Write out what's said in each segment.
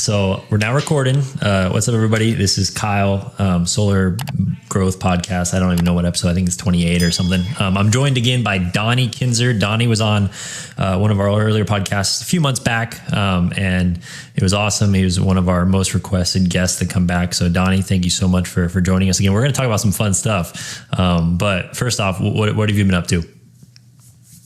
So we're now recording. What's up, everybody? This is Kyle, Solar Growth Podcast. I don't even know what episode. I think it's 28 or something. I'm joined again by Donnie Kinser. Donnie was on one of our earlier podcasts a few months back, and it was awesome. He was one of our most requested guests to come back. So Donnie, thank you so much for joining us again. We're going to talk about some fun stuff. But first off, what have you been up to?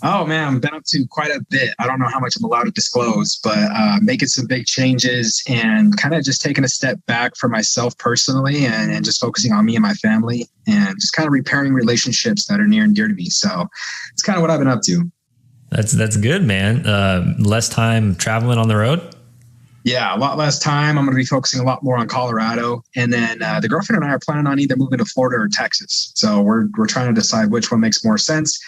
Oh man, I've been up to quite a bit. I don't know how much I'm allowed to disclose, but making some big changes and kind of just taking a step back for myself personally and just focusing on me and my family and just kind of repairing relationships that are near and dear to me. So it's kind of what I've been up to. That's good, man. Less time traveling on the road? Yeah, a lot less time. I'm going to be focusing a lot more on Colorado. And then the girlfriend and I are planning on either moving to Florida or Texas. So we're trying to decide which one makes more sense.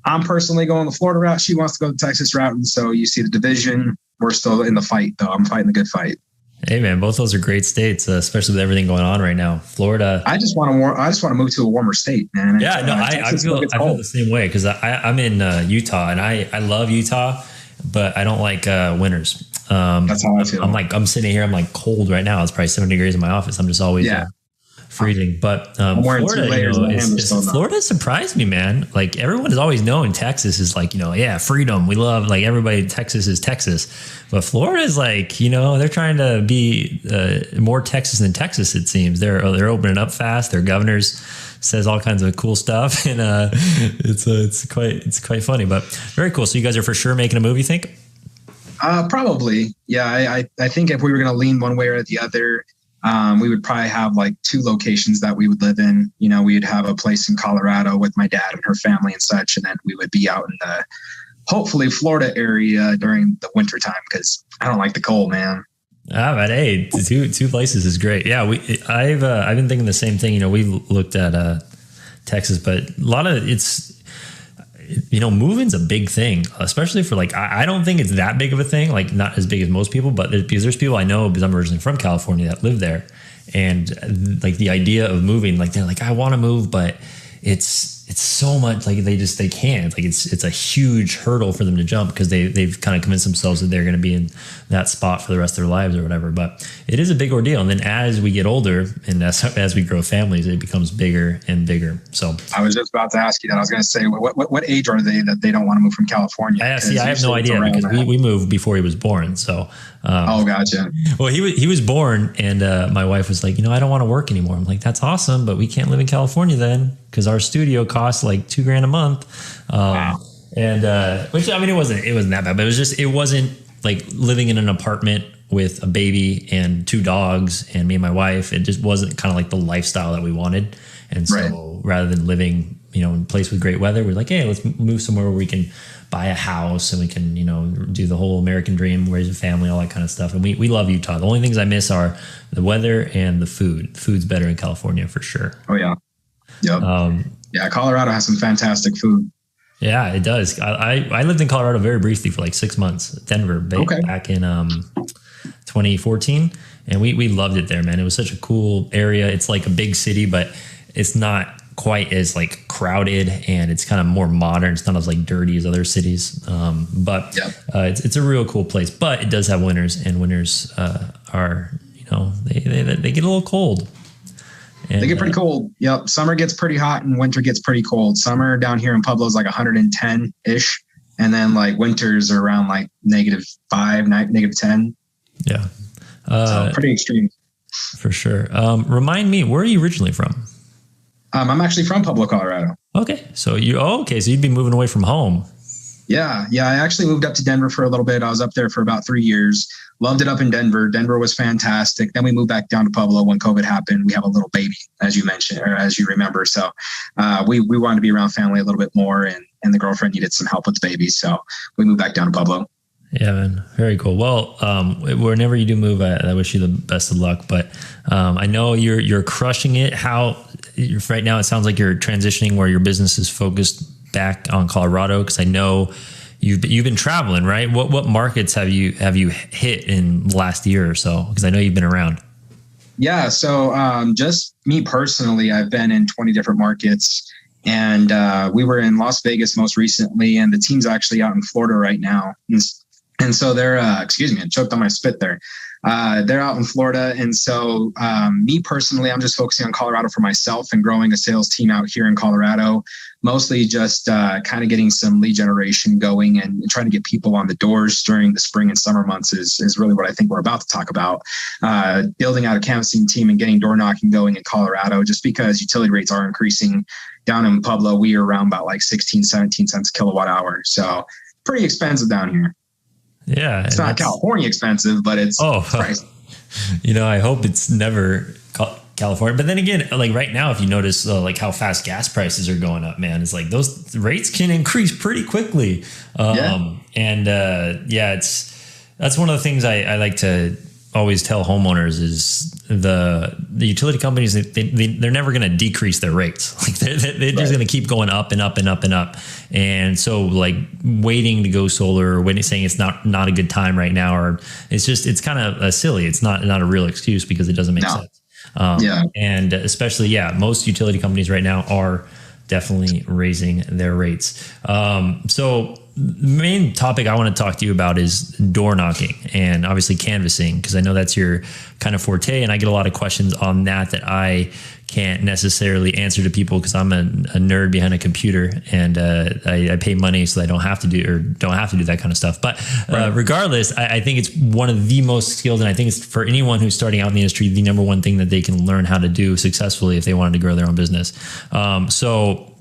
I'm personally going the Florida route. She wants to go the Texas route. And so you see the division. We're still in the fight, though. I'm fighting the good fight. Hey, man, both those are great states, especially with everything going on right now. Florida. I just want to move to a warmer state, man. Yeah, no, I feel the same way because I'm in Utah and I love Utah, but I don't like winters. That's how I feel. I'm sitting here. I'm like cold right now. It's probably 70 degrees in my office. I'm just always freezing. But Florida, Florida surprised me, man. Like everyone has always known Texas is like, freedom. We love like everybody. Texas is Texas, but Florida is like, they're trying to be more Texas than Texas. It seems they're opening up fast. Their governors says all kinds of cool stuff, and it's quite funny, but very cool. So you guys are for sure making a movie, you think? Probably. Yeah. I think if we were going to lean one way or the other, we would probably have like two locations that we would live in. We'd have a place in Colorado with my dad and her family and such. And then we would be out in the hopefully Florida area during the winter time because I don't like the cold, man. But hey, two places is great. Yeah. I've been thinking the same thing. We looked at Texas, but a lot of moving's a big thing, especially for like, I don't think it's that big of a thing, like not as big as most people, but because there's people I know because I'm originally from California that live there. And like the idea of moving, like they're like, I want to move, but it's so much like they can't, like it's a huge hurdle for them to jump because they've kind of convinced themselves that they're going to be in that spot for the rest of their lives or whatever. But it is a big ordeal. And then as we get older and as we grow families, it becomes bigger and bigger. So I was just about to ask you that. I was going to say, what age are they that they don't want to move from California? I have no idea because we moved before he was born. So, gotcha. Well, he was born and my wife was like, I don't want to work anymore. I'm like, that's awesome, but we can't live in California then because our studio costs like $2,000 a month. Wow. And which it wasn't that bad, but it wasn't like living in an apartment with a baby and two dogs and me and my wife. It just wasn't kind of like the lifestyle that we wanted. And so rather than living, in a place with great weather, we're like, hey, let's move somewhere where we can buy a house and we can, do the whole American dream, raise a family, all that kind of stuff. And we love Utah. The only things I miss are the weather and the food. Food's better in California for sure. Oh yeah. Yep. Colorado has some fantastic food. Yeah, it does. I lived in Colorado very briefly for like 6 months, Denver, back in 2014. And we loved it there, man. It was such a cool area. It's like a big city, but it's not quite as like crowded and it's kind of more modern. It's not as like dirty as other cities. It's a real cool place, but it does have winters and winters are, they get a little cold. And, they get pretty cold. Yep. Summer gets pretty hot and winter gets pretty cold. Summer down here in Pueblo is like 110 ish. And then like winters are around like -5, -10. Yeah. So pretty extreme. For sure. Remind me, where are you originally from? I'm actually from Pueblo, Colorado. Okay. So you'd be moving away from home. Yeah. I actually moved up to Denver for a little bit. I was up there for about 3 years. Loved it up in Denver. Denver was fantastic. Then we moved back down to Pueblo when COVID happened. We have a little baby, as you mentioned, or as you remember. So we wanted to be around family a little bit more, and the girlfriend needed some help with the baby. So we moved back down to Pueblo. Yeah, man. Very cool. Well, whenever you do move, I wish you the best of luck. But I know you're crushing it. Right now, it sounds like you're transitioning where your business is focused back on Colorado, because I know you've been traveling, right? What markets have you hit in the last year or so? Because I know you've been around. Yeah. So just me personally, I've been in 20 different markets, and we were in Las Vegas most recently, and the team's actually out in Florida right now. And so they're, excuse me, I choked on my spit there. They're out in Florida. And so me personally, I'm just focusing on Colorado for myself and growing a sales team out here in Colorado, mostly just kind of getting some lead generation going and trying to get people on the doors during the spring and summer months is really what I think we're about to talk about. Building out a canvassing team and getting door knocking going in Colorado, just because utility rates are increasing. Down in Pueblo, we are around about like 16, 17 cents a kilowatt hour. So pretty expensive down here. Yeah. It's not California expensive, but it's pricey. I hope it's never California. But then again, like right now, if you notice like how fast gas prices are going up, man, it's like those rates can increase pretty quickly. That's one of the things I like to always tell homeowners is the utility companies, they're never going to decrease their rates. Like they're just going to keep going up and up and up and up. And so like waiting to go solar or saying it's not a good time right now, or it's kind of silly. It's not a real excuse because it doesn't make sense. And especially, most utility companies right now are definitely raising their rates. So the main topic I want to talk to you about is door knocking and obviously canvassing, because I know that's your kind of forte, and I get a lot of questions on that I can't necessarily answer to people because I'm a nerd behind a computer, and I pay money so I don't have to do that kind of stuff. But regardless, I think it's one of the most skilled, and I think it's for anyone who's starting out in the industry, the number one thing that they can learn how to do successfully if they wanted to grow their own business. So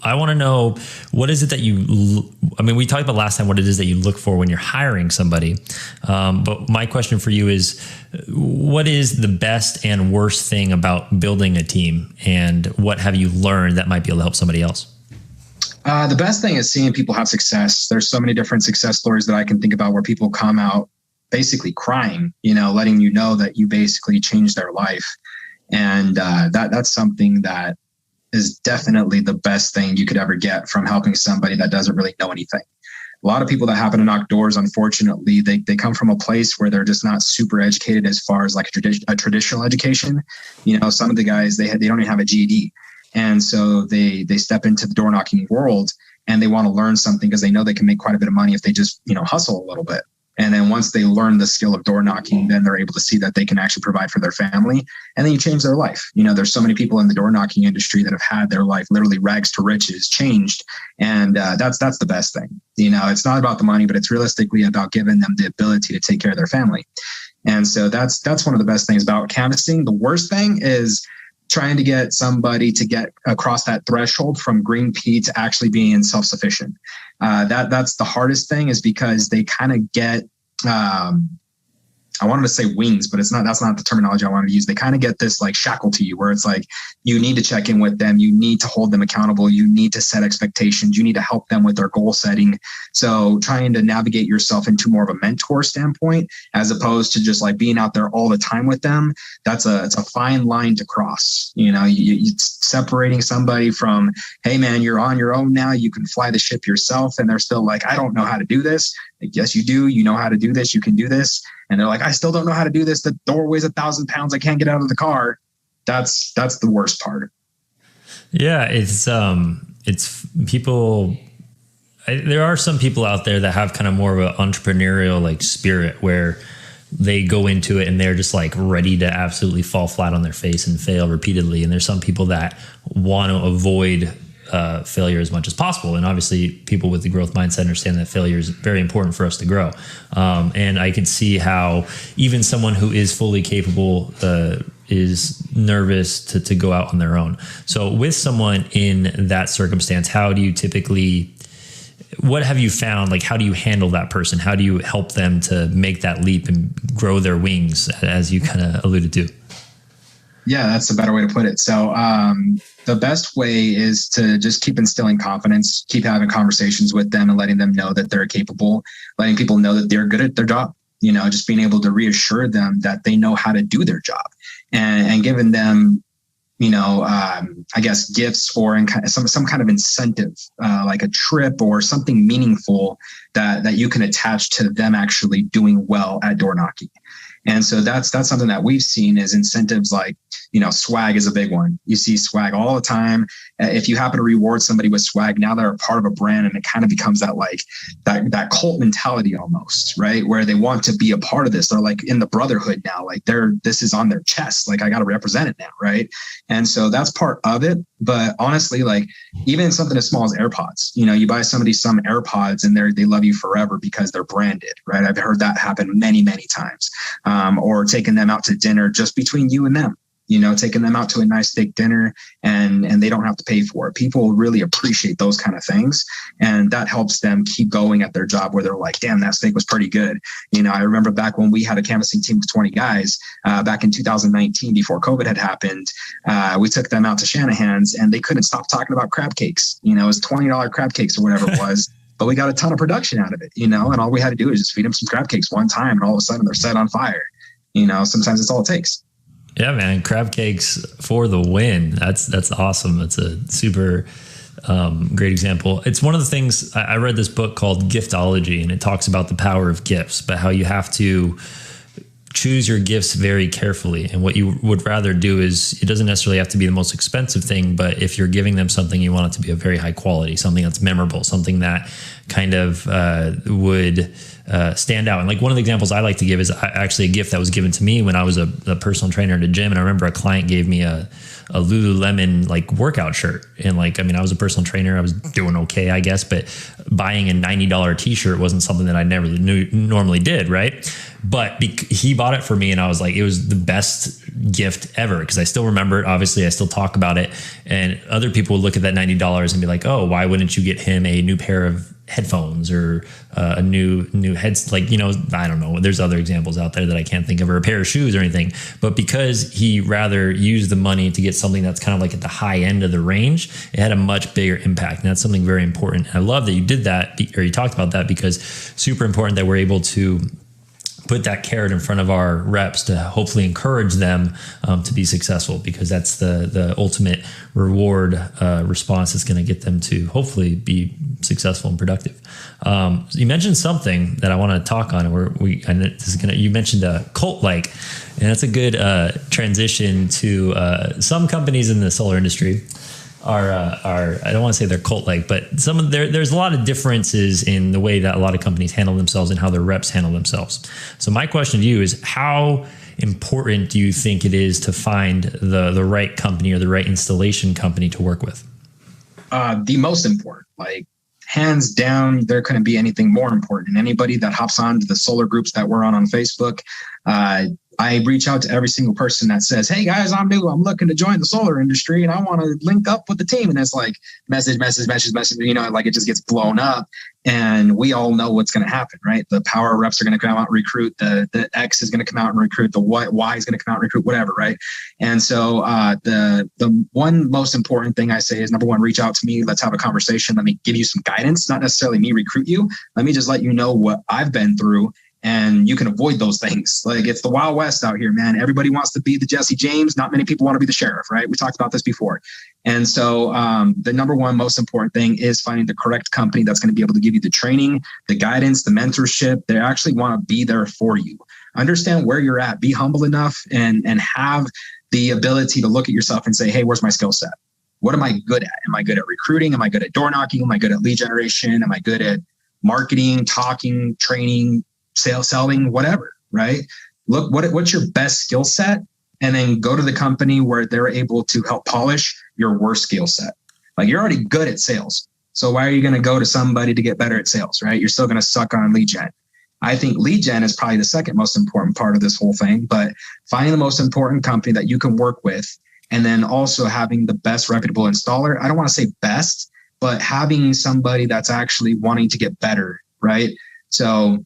I want to know, what is it that we talked about last time what it is that you look for when you're hiring somebody. But my question for you is, what is the best and worst thing about building a team, and what have you learned that might be able to help somebody else? The best thing is seeing people have success. There's so many different success stories that I can think about where people come out basically crying, letting you know that you basically changed their life. And that's something that is definitely the best thing you could ever get from helping somebody that doesn't really know anything. A lot of people that happen to knock doors, unfortunately, they come from a place where they're just not super educated as far as like a traditional education. Some of the guys, they don't even have a GED. And so they step into the door knocking world and they want to learn something because they know they can make quite a bit of money if they just, hustle a little bit. And then once they learn the skill of door knocking, then they're able to see that they can actually provide for their family. And then you change their life. There's so many people in the door knocking industry that have had their life literally rags to riches changed. And that's the best thing. It's not about the money, but it's realistically about giving them the ability to take care of their family. And so that's one of the best things about canvassing. The worst thing is trying to get somebody to get across that threshold from green pea to actually being self-sufficient. That's the hardest thing, is because they kind of get, I wanted to say wings, but that's not the terminology I wanted to use. They kind of get this like shackle to you where it's like, you need to check in with them. You need to hold them accountable. You need to set expectations. You need to help them with their goal setting. So trying to navigate yourself into more of a mentor standpoint, as opposed to just like being out there all the time with them. It's a fine line to cross. It's separating somebody from, hey man, you're on your own now. You can fly the ship yourself. And they're still like, I don't know how to do this. Like, yes, you do. You know how to do this. You can do this. And they're like, I still don't know how to do this. The door weighs 1,000 pounds. I can't get out of the car. That's the worst part. Yeah, it's people. There are some people out there that have kind of more of an entrepreneurial like spirit where they go into it and they're just like ready to absolutely fall flat on their face and fail repeatedly. And there's some people that want to avoid failure as much as possible. And obviously people with the growth mindset understand that failure is very important for us to grow. And I can see how even someone who is fully capable is nervous to go out on their own. So with someone in that circumstance, how do you typically, what have you found? Like, how do you handle that person? How do you help them to make that leap and grow their wings, as you kind of alluded to? Yeah, that's a better way to put it. So the best way is to just keep instilling confidence, keep having conversations with them and letting them know that they're capable, letting people know that they're good at their job, just being able to reassure them that they know how to do their job, and giving them, I guess gifts or some kind of incentive, like a trip or something meaningful that you can attach to them actually doing well at door knocking. And so that's something that we've seen is incentives like, swag is a big one. You see swag all the time. If you happen to reward somebody with swag, now they're a part of a brand, and it kind of becomes that cult mentality almost, right? Where they want to be a part of this. They're like in the brotherhood now, like this is on their chest. Like I got to represent it now. Right. And so that's part of it. But honestly, like even something as small as AirPods, you buy somebody some AirPods and they love you forever because they're branded, right? I've heard that happen many, many times. Or taking them out to dinner just between you and them, taking them out to a nice steak dinner and they don't have to pay for it. People really appreciate those kind of things. And that helps them keep going at their job where they're like, damn, that steak was pretty good. I remember back when we had a canvassing team of 20 guys back in 2019, before COVID had happened, we took them out to Shanahan's and they couldn't stop talking about crab cakes. It was $20 crab cakes or whatever it was. But we got a ton of production out of it, and all we had to do is just feed them some crab cakes one time and all of a sudden they're set on fire. Sometimes it's all it takes. Yeah, man. Crab cakes for the win. That's awesome. That's a super great example. It's one of the things I read this book called Giftology, and it talks about the power of gifts, but how you have to choose your gifts very carefully. And what you would rather do is, it doesn't necessarily have to be the most expensive thing, but if you're giving them something, you want it to be a very high quality, something that's memorable, something that kind of would stand out. And like one of the examples I like to give is actually a gift that was given to me when I was a personal trainer at a gym. And I remember a client gave me a Lululemon like workout shirt. And I was a personal trainer. I was doing okay, I guess, but buying a $90 t-shirt wasn't something that I never normally did. Right. But he bought it for me and I was like, it was the best gift ever. Cause I still remember it. Obviously I still talk about it, and other people would look at that $90 and be like, oh, why wouldn't you get him a new pair of headphones or a new heads? I don't know. There's other examples out there that I can't think of, or a pair of shoes or anything. But because he rather used the money to get something that's kind of like at the high end of the range, it had a much bigger impact. And that's something very important. And I love that you did that, or you talked about that, because super important that we're able to put that carrot in front of our reps to hopefully encourage them to be successful, because that's the ultimate reward response that's going to get them to hopefully be successful and productive. You mentioned something that I want to talk on, you mentioned a cult-like, and that's a good transition to some companies in the solar industry are I don't want to say they're cult-like, but there's a lot of differences in the way that a lot of companies handle themselves and how their reps handle themselves. So my question to you is, how important do you think it is to find the right company or the right installation company to work with? The most important, hands down, there couldn't be anything more important. Anybody that hops on to the solar groups that we're on Facebook, I reach out to every single person that says, hey guys, I'm new. I'm looking to join the solar industry and I want to link up with the team. And it's like message, it just gets blown up, and we all know what's going to happen, right? The POWUR reps are going to come out and recruit. The X is going to come out and recruit. The Y is going to come out and recruit, whatever, right? And so the one most important thing I say is, number one, reach out to me. Let's have a conversation. Let me give you some guidance, not necessarily me recruit you. Let me just let you know what I've been through, and you can avoid those things. It's the Wild West out here, man. Everybody wants to be the Jesse James. Not many people want to be the sheriff, right? We talked about this before. And so the number one most important thing is finding the correct company that's going to be able to give you the training, the guidance, the mentorship. They actually want to be there for you. Understand where you're at. Be humble enough and have the ability to look at yourself and say, hey, where's my skill set? What am I good at? Am I good at recruiting? Am I good at door knocking? Am I good at lead generation? Am I good at marketing, talking, training, selling, whatever, right? Look, what's your best skill set? And then go to the company where they're able to help polish your worst skill set. You're already good at sales. So why are you going to go to somebody to get better at sales, right? You're still going to suck on lead gen. I think lead gen is probably the second most important part of this whole thing, but find the most important company that you can work with. And then also having the best reputable installer. I don't want to say best, but having somebody that's actually wanting to get better, right? So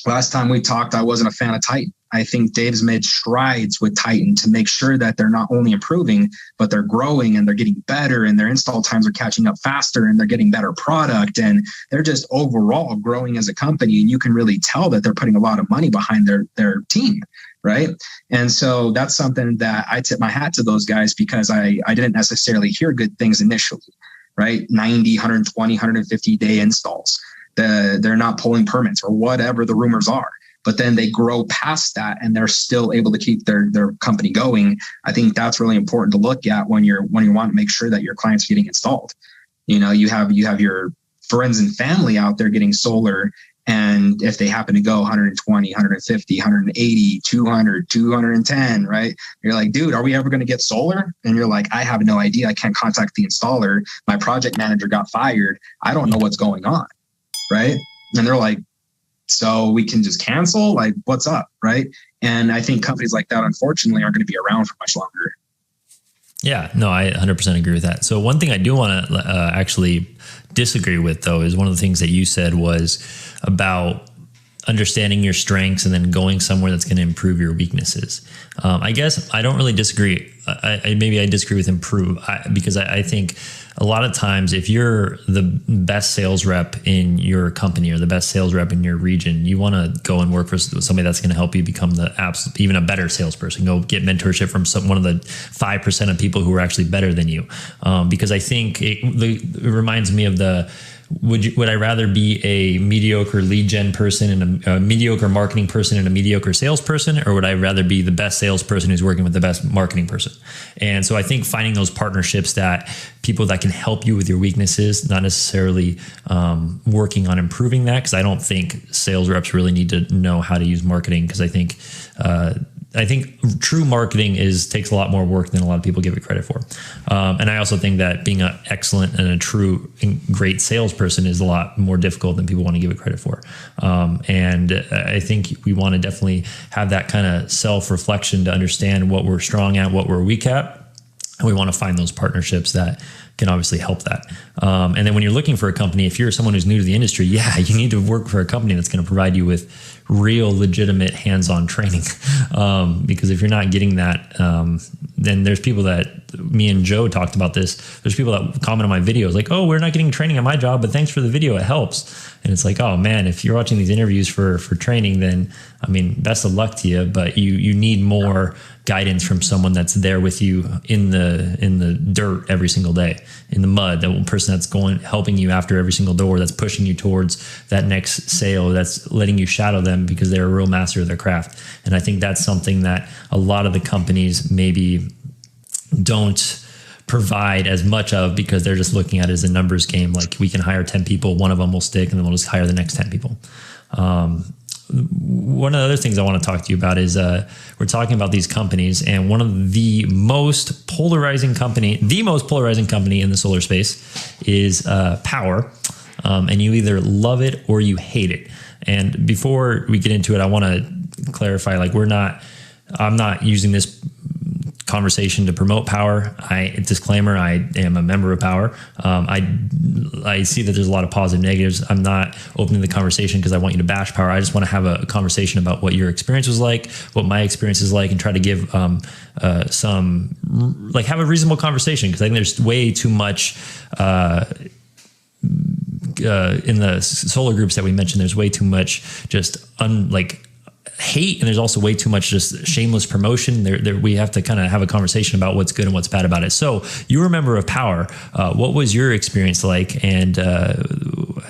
last time we talked, I wasn't a fan of Titan. I think Dave's made strides with Titan to make sure that they're not only improving, but they're growing and they're getting better, and their install times are catching up faster, and they're getting better product, and they're just overall growing as a company. And you can really tell that they're putting a lot of money behind their team, right? And so that's something that I tip my hat to those guys, because I didn't necessarily hear good things initially, right? 90, 120, 150 day installs. They're not pulling permits or whatever the rumors are. but then they grow past that and they're still able to keep their company going. I think that's really important to look at when you want to make sure that your clients are getting installed. You have your friends and family out there getting solar. And if they happen to go 120, 150, 180, 200, 210, right? You're like, dude, are we ever going to get solar? And you're like, I have no idea. I can't contact the installer. My project manager got fired. I don't know what's going on, right? And they're like, so we can just cancel? Like, what's up, right? And I think companies like that, unfortunately, aren't going to be around for much longer. Yeah, no, I 100% agree with that. So one thing I do want to actually disagree with, though, is one of the things that you said was about understanding your strengths and then going somewhere that's going to improve your weaknesses. I guess I don't really disagree. Maybe I disagree with improve because I think a lot of times if you're the best sales rep in your company or the best sales rep in your region, you want to go and work for somebody that's going to help you become even a better salesperson. Go get mentorship from one of the 5% of people who are actually better than you. Because I think it reminds me of would I rather be a mediocre lead gen person and a mediocre marketing person and a mediocre salesperson, or would I rather be the best salesperson who's working with the best marketing person? And so I think finding those partnerships people that can help you with your weaknesses, not necessarily working on improving that, because I don't think sales reps really need to know how to use marketing, because I think true marketing takes a lot more work than a lot of people give it credit for. And I also think that being an excellent and a true and great salesperson is a lot more difficult than people want to give it credit for. And I think we want to definitely have that kind of self-reflection to understand what we're strong at, what we're weak at. And we want to find those partnerships that can obviously help that. And then when you're looking for a company, if you're someone who's new to the industry, you need to work for a company that's going to provide you with real, legitimate, hands-on training. Because if you're not getting that, then there's people that, me and Joe talked about this. There's people that comment on my videos like, oh, we're not getting training on my job, but thanks for the video. It helps. And it's like, oh man, if you're watching these interviews for training, then I mean, best of luck to you, but you need more guidance from someone that's there with you in the dirt every single day, in the mud, that person that's helping you after every single door, that's pushing you towards that next sale, that's letting you shadow them because they're a real master of their craft. And I think that's something that a lot of the companies maybe don't provide as much of, because they're just looking at it as a numbers game. Like, we can hire 10 people, one of them will stick, and then we'll just hire the next 10 people. One of the other things I want to talk to you about is we're talking about these companies, and one of the most polarizing company in the solar space is POWUR. And you either love it or you hate it. And before we get into it, I want to clarify, like, I'm not using this conversation to promote POWUR. Disclaimer, I am a member of POWUR. I see that there's a lot of positive negatives. I'm not opening the conversation because I want you to bash POWUR. I just want to have a conversation about what your experience was like, what my experience is like, and try to give have a reasonable conversation, because I think there's way too much in the solar groups that we mentioned. There's way too much just hate, and there's also way too much just shameless promotion. We have to kind of have a conversation about what's good and what's bad about it. So you're a member of POWUR. What was your experience like? And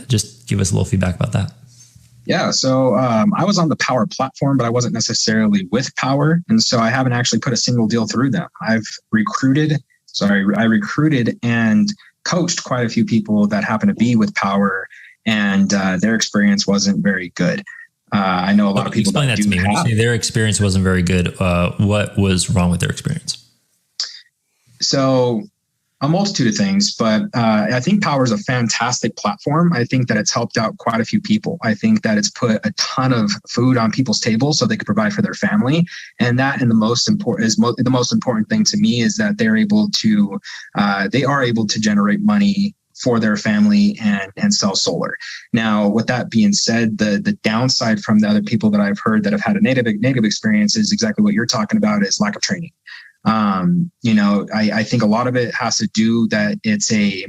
just give us a little feedback about that. Yeah, so I was on the POWUR platform, but I wasn't necessarily with POWUR. And so I haven't actually put a single deal through them. I recruited and coached quite a few people that happen to be with POWUR, and their experience wasn't very good. I know a lot of people explain that to me. When you say their experience wasn't very good, what was wrong with their experience? So a multitude of things, but I think POWUR is a fantastic platform. I think that it's helped out quite a few people. I think that it's put a ton of food on people's tables so they can provide for their family. And the most important thing to me is that they are able to generate money for their family and sell solar. Now, with that being said, the downside from the other people that I've heard that have had a negative experience is exactly what you're talking about, is lack of training. I think a lot of it has to do that it's a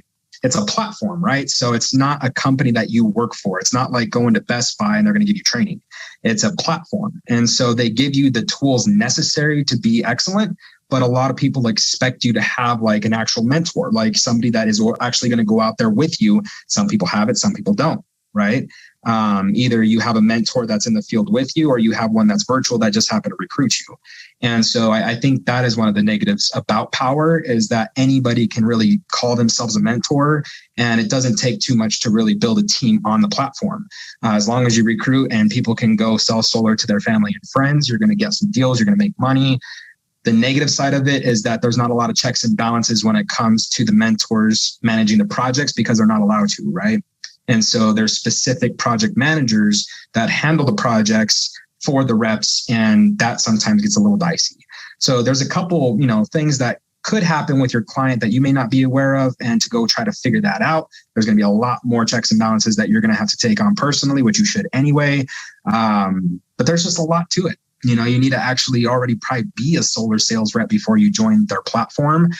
platform, right? So it's not a company that you work for. It's not like going to Best Buy and they're going to give you training. It's a platform. And so they give you the tools necessary to be excellent. But a lot of people expect you to have like an actual mentor, like somebody that is actually going to go out there with you. Some people have it, some people don't. right? Either you have a mentor that's in the field with you, or you have one that's virtual that just happened to recruit you. And so I think that is one of the negatives about POWUR, is that anybody can really call themselves a mentor, and it doesn't take too much to really build a team on the platform. As long as you recruit and people can go sell solar to their family and friends, you're going to get some deals, you're going to make money. The negative side of it is that there's not a lot of checks and balances when it comes to the mentors managing the projects, because they're not allowed to, right? And so there's specific project managers that handle the projects for the reps, and that sometimes gets a little dicey. So there's a couple, things that could happen with your client that you may not be aware of, and to go try to figure that out, there's going to be a lot more checks and balances that you're going to have to take on personally, which you should anyway. But there's just a lot to it. You need to actually already probably be a solar sales rep before you join their platform,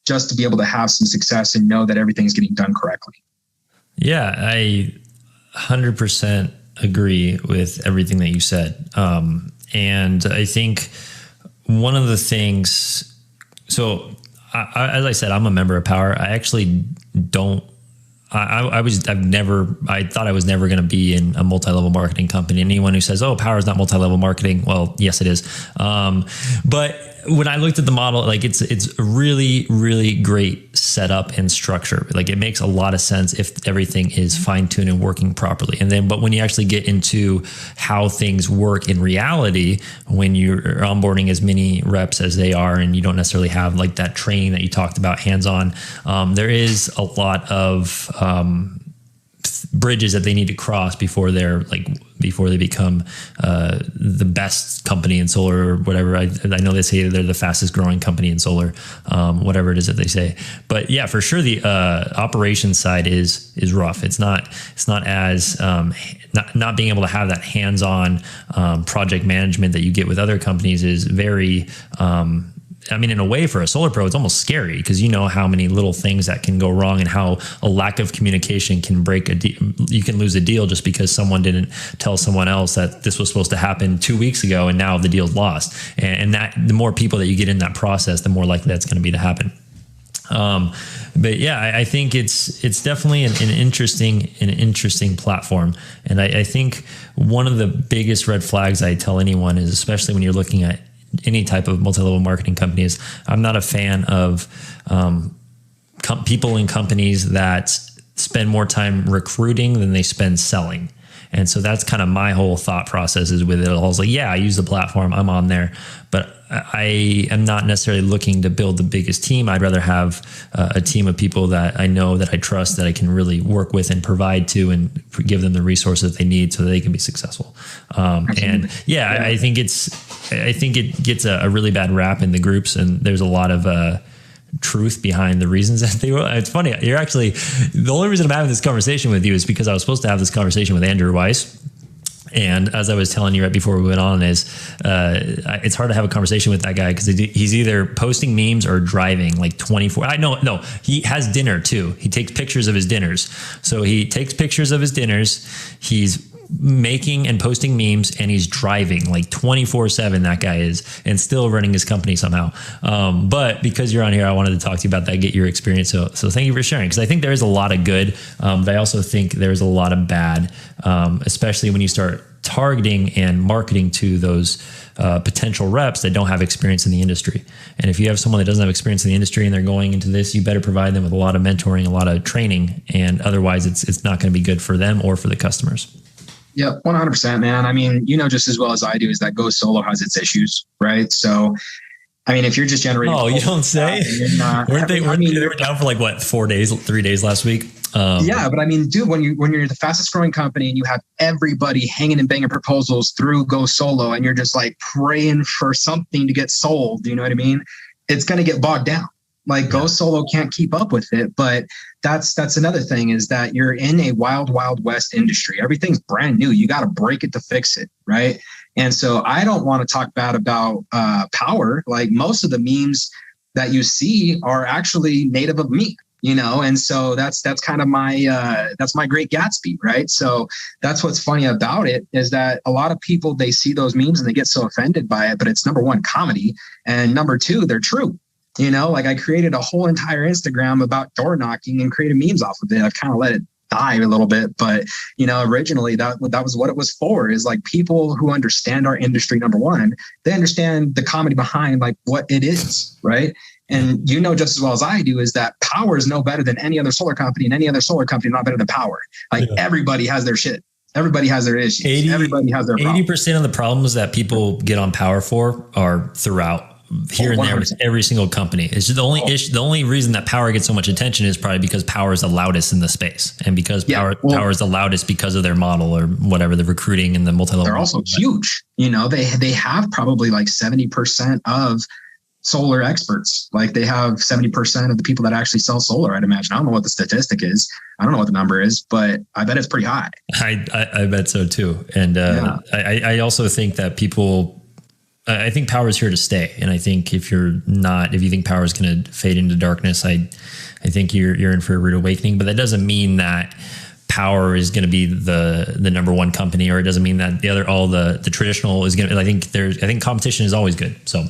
just to be able to have some success and know that everything's getting done correctly. Yeah, I 100% agree with everything that you said. And I think one of the things, so as I said, I'm a member of POWUR. I actually don't, I thought I was never going to be in a multi-level marketing company. Anyone who says, oh, POWUR is not multi-level marketing, well, yes, it is. But when I looked at the model, like it's a really, really great setup and structure. Like it makes a lot of sense if everything is fine-tuned and working properly. But when you actually get into how things work in reality, when you're onboarding as many reps as they are, and you don't necessarily have like that training that you talked about hands-on, there is a lot of bridges that they need to cross before they become the best company in solar, or whatever. I know they say they're the fastest growing company in solar, whatever it is that they say. But yeah, for sure, the operations side is rough. It's not as not being able to have that hands-on project management that you get with other companies is very. In a way, for a solar pro, it's almost scary, because you know how many little things that can go wrong, and how a lack of communication can break a deal. You can lose a deal just because someone didn't tell someone else that this was supposed to happen 2 weeks ago, and now the deal's lost. And that the more people that you get in that process, the more likely that's going to be to happen. But yeah, I think it's definitely an interesting platform. And I think one of the biggest red flags I tell anyone is, especially when you're looking at any type of multi-level marketing companies, I'm not a fan of people in companies that spend more time recruiting than they spend selling. And so that's kind of my whole thought process is with it. I was like, yeah, I use the platform, I'm on there, but I am not necessarily looking to build the biggest team. I'd rather have a team of people that I know, that I trust, that I can really work with and provide to, and give them the resources that they need so that they can be successful. And yeah, I think it gets a really bad rap in the groups, and there's a lot of truth behind the reasons that they were. It's funny. You're actually, the only reason I'm having this conversation with you is because I was supposed to have this conversation with Andrew Weiss. And as I was telling you right before we went on, it's hard to have a conversation with that guy, because he's either posting memes or driving like 24. No, he has dinner too. He takes pictures of his dinners. So he takes pictures of his dinners. He's making and posting memes, and he's driving like 24/7. That guy is, and still running his company somehow. But because you're on here, I wanted to talk to you about that, get your experience. So thank you for sharing, because I think there is a lot of good, but I also think there's a lot of bad, especially when you start targeting and marketing to those potential reps that don't have experience in the industry. And if you have someone that doesn't have experience in the industry and they're going into this, you better provide them with a lot of mentoring, a lot of training, and otherwise it's not going to be good for them or for the customers. Yeah, 100%, man. I mean, just as well as I do, is that Go Solo has its issues, right? So, I mean, if you're just generating... Oh, you don't say? They were down for like, what, 3 days last week? Yeah, but I mean, dude, when you're the fastest growing company and you have everybody hanging and banging proposals through Go Solo, and you're just like praying for something to get sold, you know what I mean? It's going to get bogged down. Like Go Solo can't keep up with it. But that's another thing, is that you're in a wild, wild west industry. Everything's brand new. You got to break it to fix it, right? And so I don't want to talk bad about POWUR. Like most of the memes that you see are actually native of me, and so that's kind of my that's my Great Gatsby, right? So that's what's funny about it, is that a lot of people, they see those memes and they get so offended by it, but it's number one, comedy, and number two, they're true. Like I created a whole entire Instagram about door knocking and created memes off of it. I've kind of let it die a little bit, but originally that was what it was for, is like people who understand our industry. Number one, they understand the comedy behind like what it is, right? And just as well as I do is that POWUR is no better than any other solar company, and any other solar company not better than POWUR. Like everybody has their shit. Everybody has their issues. Everybody has their problems. 80% of the problems that people get on POWUR for are throughout here and there with every single company. It's just the only reason that POWUR gets so much attention is probably because POWUR is the loudest in the space, and because POWUR is the loudest because of their model or whatever, the recruiting and the multi-level. They're also huge. They have probably like 70% of solar experts. Like they have 70% of the people that actually sell solar, I'd imagine. I don't know what the statistic is. I don't know what the number is, but I bet it's pretty high. I bet so too. And I also think that I think POWUR is here to stay. And I think if you think POWUR is going to fade into darkness, I think you're in for a rude awakening. But that doesn't mean that POWUR is going to be the number one company, or it doesn't mean that the traditional is going to. I think competition is always good. So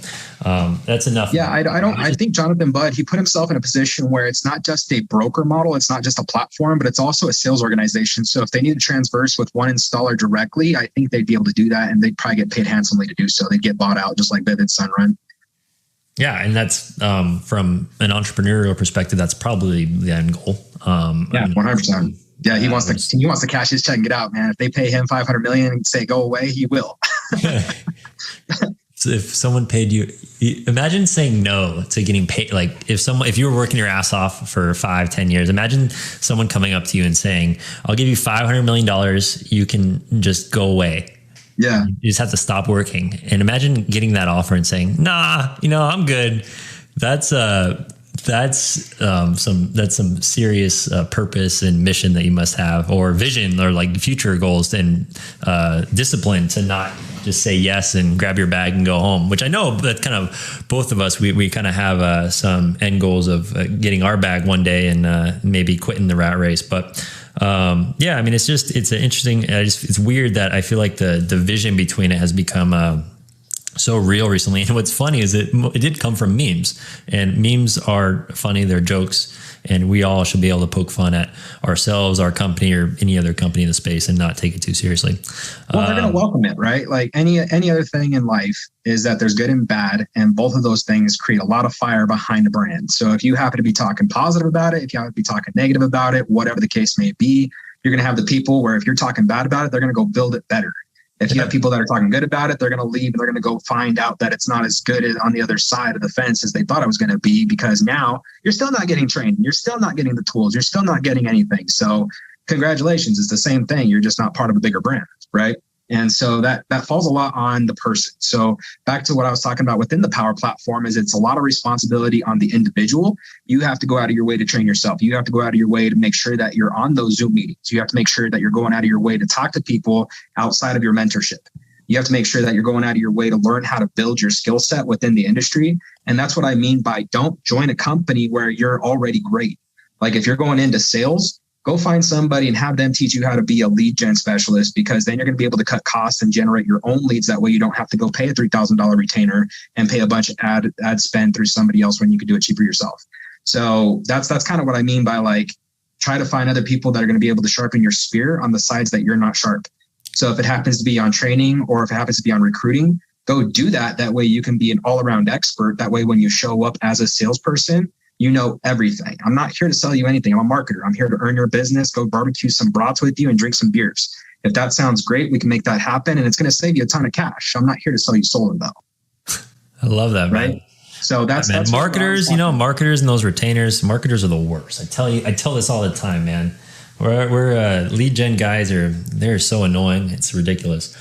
that's enough. Yeah, I think Jonathan Budd, he put himself in a position where it's not just a broker model, it's not just a platform, but it's also a sales organization. So if they need to transverse with one installer directly, I think they'd be able to do that, and they'd probably get paid handsomely to do so. They'd get bought out just like Vivid Sunrun. Yeah, and that's from an entrepreneurial perspective, that's probably the end goal. 100%. Yeah, he wants to cash his check and get out, man. If they pay him $500 million and say go away, he will. So if someone paid you, imagine saying no to getting paid. Like if you were working your ass off for 5-10 years, imagine someone coming up to you and saying, "I'll give you $500 million. You can just go away." Yeah, you just have to stop working. And imagine getting that offer and saying, "Nah, I'm good." That's some serious purpose and mission that you must have, or vision, or like future goals and discipline to not just say yes and grab your bag and go home, which I know that kind of both of us, we kind of have some end goals of getting our bag one day and maybe quitting the rat race. But I mean, it's an interesting, it's weird that I feel like the division between it has become so real recently. And what's funny is it did come from memes, and memes are funny. They're jokes, and we all should be able to poke fun at ourselves, our company, or any other company in the space and not take it too seriously. Well, they're going to welcome it, right? Like any other thing in life is that there's good and bad, and both of those things create a lot of fire behind a brand. So if you happen to be talking positive about it, if you happen to be talking negative about it, whatever the case may be, you're going to have the people where if you're talking bad about it, they're going to go build it better. If you have people that are talking good about it, they're going to leave and they're going to go find out that it's not as good on the other side of the fence as they thought it was going to be, because now you're still not getting trained. You're still not getting the tools. You're still not getting anything. So congratulations. It's the same thing. You're just not part of a bigger brand, right? And so that falls a lot on the person. So back to what I was talking about within the POWUR platform is it's a lot of responsibility on the individual. You have to go out of your way to train yourself. You have to go out of your way to make sure that you're on those Zoom meetings. You have to make sure that you're going out of your way to talk to people outside of your mentorship. You have to make sure that you're going out of your way to learn how to build your skill set within the industry. And that's what I mean by don't join a company where you're already great. Like if you're going into sales, go find somebody and have them teach you how to be a lead gen specialist, because then you're going to be able to cut costs and generate your own leads. That way you don't have to go pay a $3,000 retainer and pay a bunch of ad spend through somebody else when you could do it cheaper yourself. So that's kind of what I mean by like, try to find other people that are going to be able to sharpen your spear on the sides that you're not sharp. So if it happens to be on training or if it happens to be on recruiting, go do that. That way you can be an all-around expert. That way when you show up as a salesperson, you know everything. I'm not here to sell you anything. I'm a marketer. I'm here to earn your business, go barbecue some brats with you and drink some beers. If that sounds great, we can make that happen. And it's going to save you a ton of cash. I'm not here to sell you solar though. I love that, right? Man. So that's marketers, marketers and those retainers, marketers are the worst. I tell this all the time, man. We're lead gen guys they're so annoying. It's ridiculous.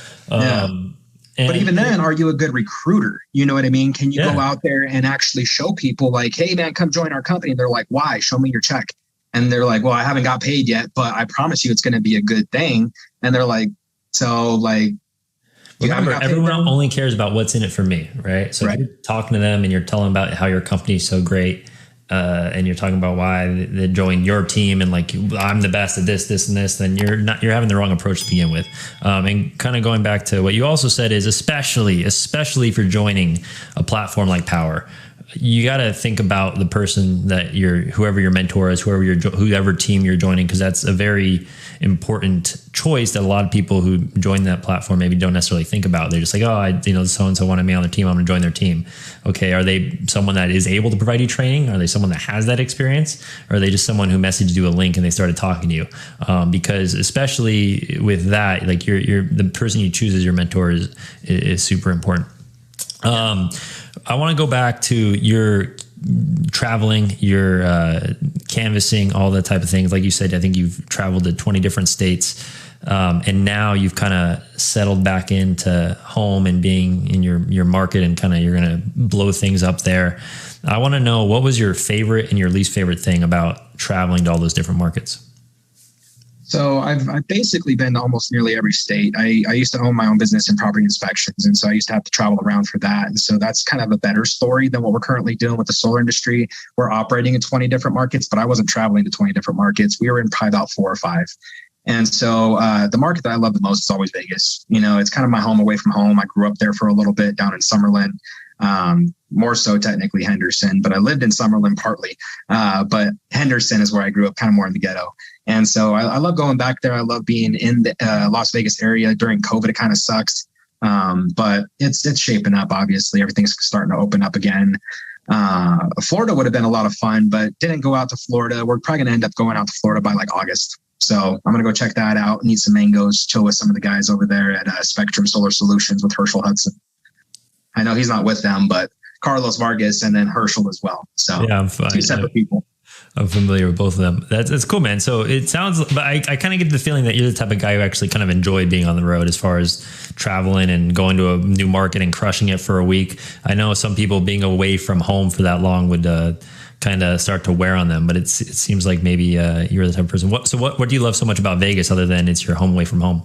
But even then, are you a good recruiter? You know what I mean? Can you go out there and actually show people like, hey, man, come join our company? And they're like, why? Show me your check. And they're like, well, I haven't got paid yet, but I promise you it's going to be a good thing. And they're like, so like, remember, everyone only cares about what's in it for me, right? So if you're talking to them and you're telling them about how your company's so great, and you're talking about why they joined your team and like I'm the best at this and this, then you're having the wrong approach to begin with. And kind of going back to what you also said is especially if you're joining a platform like POWUR, you got to think about the person that whoever your mentor is, whoever team you're joining, because that's a very important choice that a lot of people who join that platform maybe don't necessarily think about. They're just like, oh, so-and-so wanted me on their team, I'm going to join their team. Okay, are they someone that is able to provide you training? Are they someone that has that experience? Or are they just someone who messaged you a link and they started talking to you? Because especially with that, like the person you choose as your mentor is super important. I want to go back to your traveling, your canvassing, all that type of things. Like you said, I think you've traveled to 20 different states, and now you've kind of settled back into home and being in your market, and kind of you're going to blow things up there. I want to know, what was your favorite and your least favorite thing about traveling to all those different markets? So I've basically been to almost nearly every state. I used to own my own business in property inspections, and so I used to have to travel around for that. And so that's kind of a better story than what we're currently doing with the solar industry. We're operating in 20 different markets, but I wasn't traveling to 20 different markets. We were in probably about 4 or 5. And so the market that I love the most is always Vegas. You know, it's kind of my home away from home. I grew up there for a little bit down in Summerlin. More so technically Henderson, but I lived in Summerlin partly. But Henderson is where I grew up, kind of more in the ghetto. And so I love going back there. I love being in the Las Vegas area. During COVID, it kind of sucks. But it's shaping up, obviously. Everything's starting to open up again. Florida would have been a lot of fun, but didn't go out to Florida. We're probably going to end up going out to Florida by like August. So I'm going to go check that out, eat some mangoes, chill with some of the guys over there at Spectrum Solar Solutions with Herschel Hudson. I know he's not with them, but Carlos Vargas and then Herschel as well. So yeah, two separate people. I'm familiar with both of them. That's cool, man. So it sounds, but I kind of get the feeling that you're the type of guy who actually kind of enjoyed being on the road, as far as traveling and going to a new market and crushing it for a week. I know some people being away from home for that long would kind of start to wear on them, but it seems like maybe you're the type of person. What do you love so much about Vegas, other than it's your home away from home?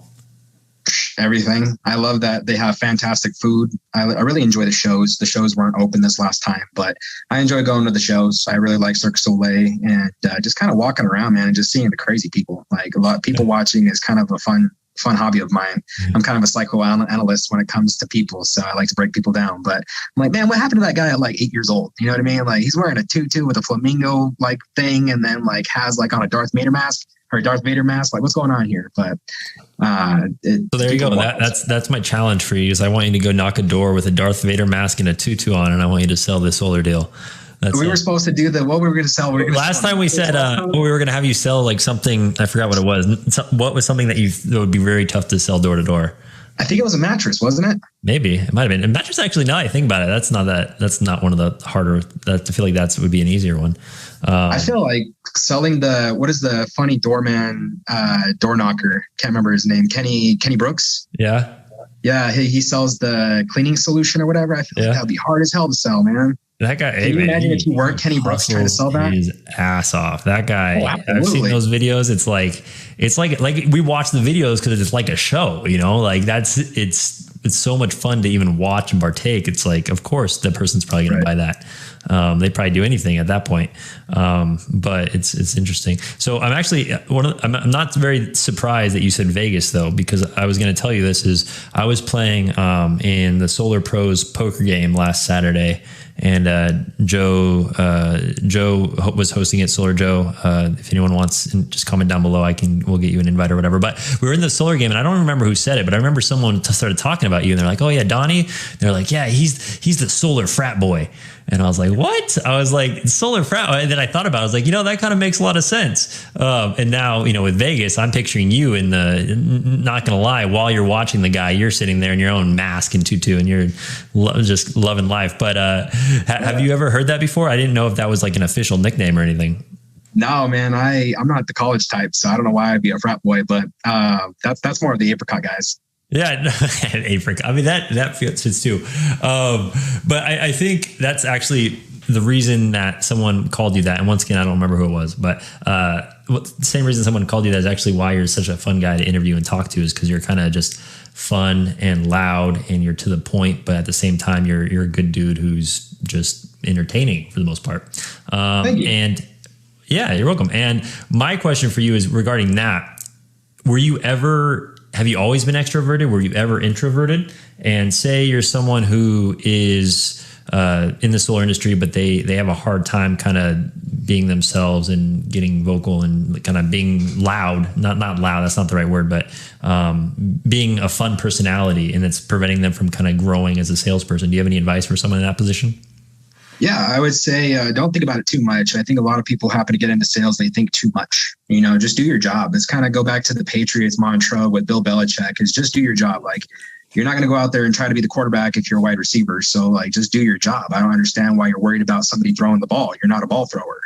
Everything. I love that they have fantastic food. I really enjoy the shows. The shows weren't open this last time, but I enjoy going to the shows. I really like Cirque du Soleil, and just kind of walking around, man, and just seeing the crazy people. Like, a lot of people watching is kind of a fun hobby of mine. I'm kind of a psychoanalyst when it comes to people, so I like to break people down. But I'm like, man, what happened to that guy at like 8 years old? You know what I mean? Like, he's wearing a tutu with a flamingo like thing, and then like has like on a Darth Vader mask. Like, what's going on here? But so there you go. That's my challenge for you, is I want you to go knock a door with a Darth Vader mask and a tutu on, and I want you to sell this solar deal. We were supposed to do what we were going to sell. Last time we said we were going to have you sell like something. I forgot what it was. What was something that would be very tough to sell door to door? I think it was a mattress, wasn't it? Maybe it might have been a mattress. Actually, now I think about it, that's not one of the harder. I feel like that would be an easier one. I feel like selling what is the funny doorman, door knocker? Can't remember his name. Kenny Brooks. Yeah. Yeah. He sells the cleaning solution or whatever. I feel like that would be hard as hell to sell, man. That guy. Can you imagine if you weren't Kenny Brooks trying to sell that? His ass off. That guy. Oh, I've seen those videos. It's like we watch the videos because it's like a show, you know, like it's so much fun to even watch and partake. It's like, of course, the person's probably going to buy that. They probably do anything at that point. But it's interesting. So I'm actually I'm not very surprised that you said Vegas, though, because I was going to tell you this. Is I was playing in the Solar Pros poker game last Saturday, and Joe was hosting it. Solar Joe. If anyone wants, just comment down below. We'll get you an invite or whatever. But we were in the solar game, and I don't remember who said it, but I remember someone started talking about you, and they're like, "Oh yeah, Donnie." They're like, "Yeah, he's the solar frat boy." And I was like, what? I was like, solar frat. And then I thought about it. I was like, that kind of makes a lot of sense. And now, with Vegas, I'm picturing you not going to lie, while you're watching the guy, you're sitting there in your own mask and tutu, and you're just loving life. But have you ever heard that before? I didn't know if that was like an official nickname or anything. No, man, I'm not the college type, so I don't know why I'd be a frat boy, but that's more of the apricot guys. Yeah, apricot. I mean, that fits too. But I think that's actually the reason that someone called you that. And once again, I don't remember who it was, but the same reason someone called you that is actually why you're such a fun guy to interview and talk to, is because you're kind of just fun and loud, and you're to the point, but at the same time, you're a good dude who's just entertaining for the most part. Thank you. And yeah, you're welcome. And my question for you is regarding that. Have you always been extroverted? Were you ever introverted? And say you're someone who is in the solar industry, but they have a hard time kind of being themselves and getting vocal and kind of being loud, not loud, that's not the right word, but being a fun personality, and it's preventing them from kind of growing as a salesperson. Do you have any advice for someone in that position? Yeah, I would say don't think about it too much. I think a lot of people happen to get into sales. They think too much. Just do your job. It's kind of go back to the Patriots mantra with Bill Belichick is just do your job. Like, you're not going to go out there and try to be the quarterback if you're a wide receiver. So like, just do your job. I don't understand why you're worried about somebody throwing the ball. You're not a ball thrower,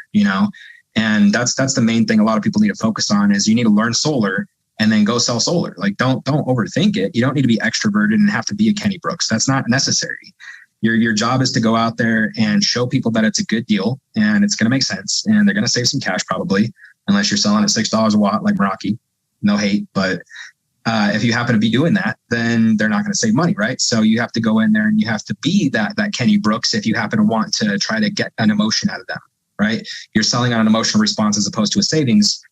and that's the main thing a lot of people need to focus on is you need to learn solar and then go sell solar. Like, don't overthink it. You don't need to be extroverted and have to be a Kenny Brooks. That's not necessary. Your job is to go out there and show people that it's a good deal and it's going to make sense. And they're going to save some cash probably, unless you're selling at $6 a watt like Meraki. No hate, but if you happen to be doing that, then they're not going to save money, right? So you have to go in there and you have to be that Kenny Brooks if you happen to want to try to get an emotion out of them, right? You're selling on an emotional response as opposed to a savings.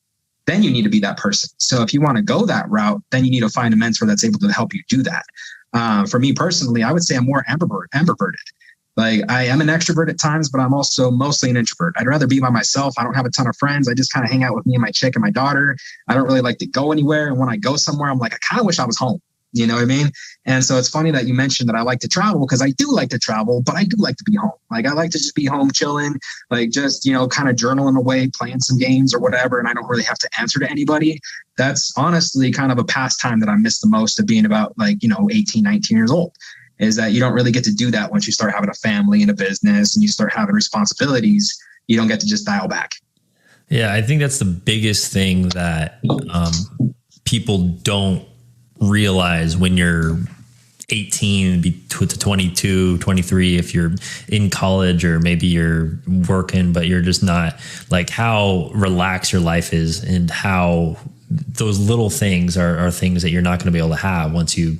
Then you need to be that person. So if you want to go that route, then you need to find a mentor that's able to help you do that. For me personally, I would say I'm more ambiverted. Like, I am an extrovert at times, but I'm also mostly an introvert. I'd rather be by myself. I don't have a ton of friends. I just kind of hang out with me and my chick and my daughter. I don't really like to go anywhere. And when I go somewhere, I'm like, I kind of wish I was home. You know what I mean? And so it's funny that you mentioned that I like to travel, because I do like to travel, but I do like to be home. Like, I like to just be home chilling, like just, kind of journaling away, playing some games or whatever. And I don't really have to answer to anybody. That's honestly kind of a pastime that I miss the most of being about 18, 19 years old. Is that you don't really get to do that once you start having a family and a business and you start having responsibilities. You don't get to just dial back. Yeah, I think that's the biggest thing that people don't realize when you're 18 to 22, 23, if you're in college or maybe you're working, but you're just not, like, how relaxed your life is and how those little things are things that you're not going to be able to have once you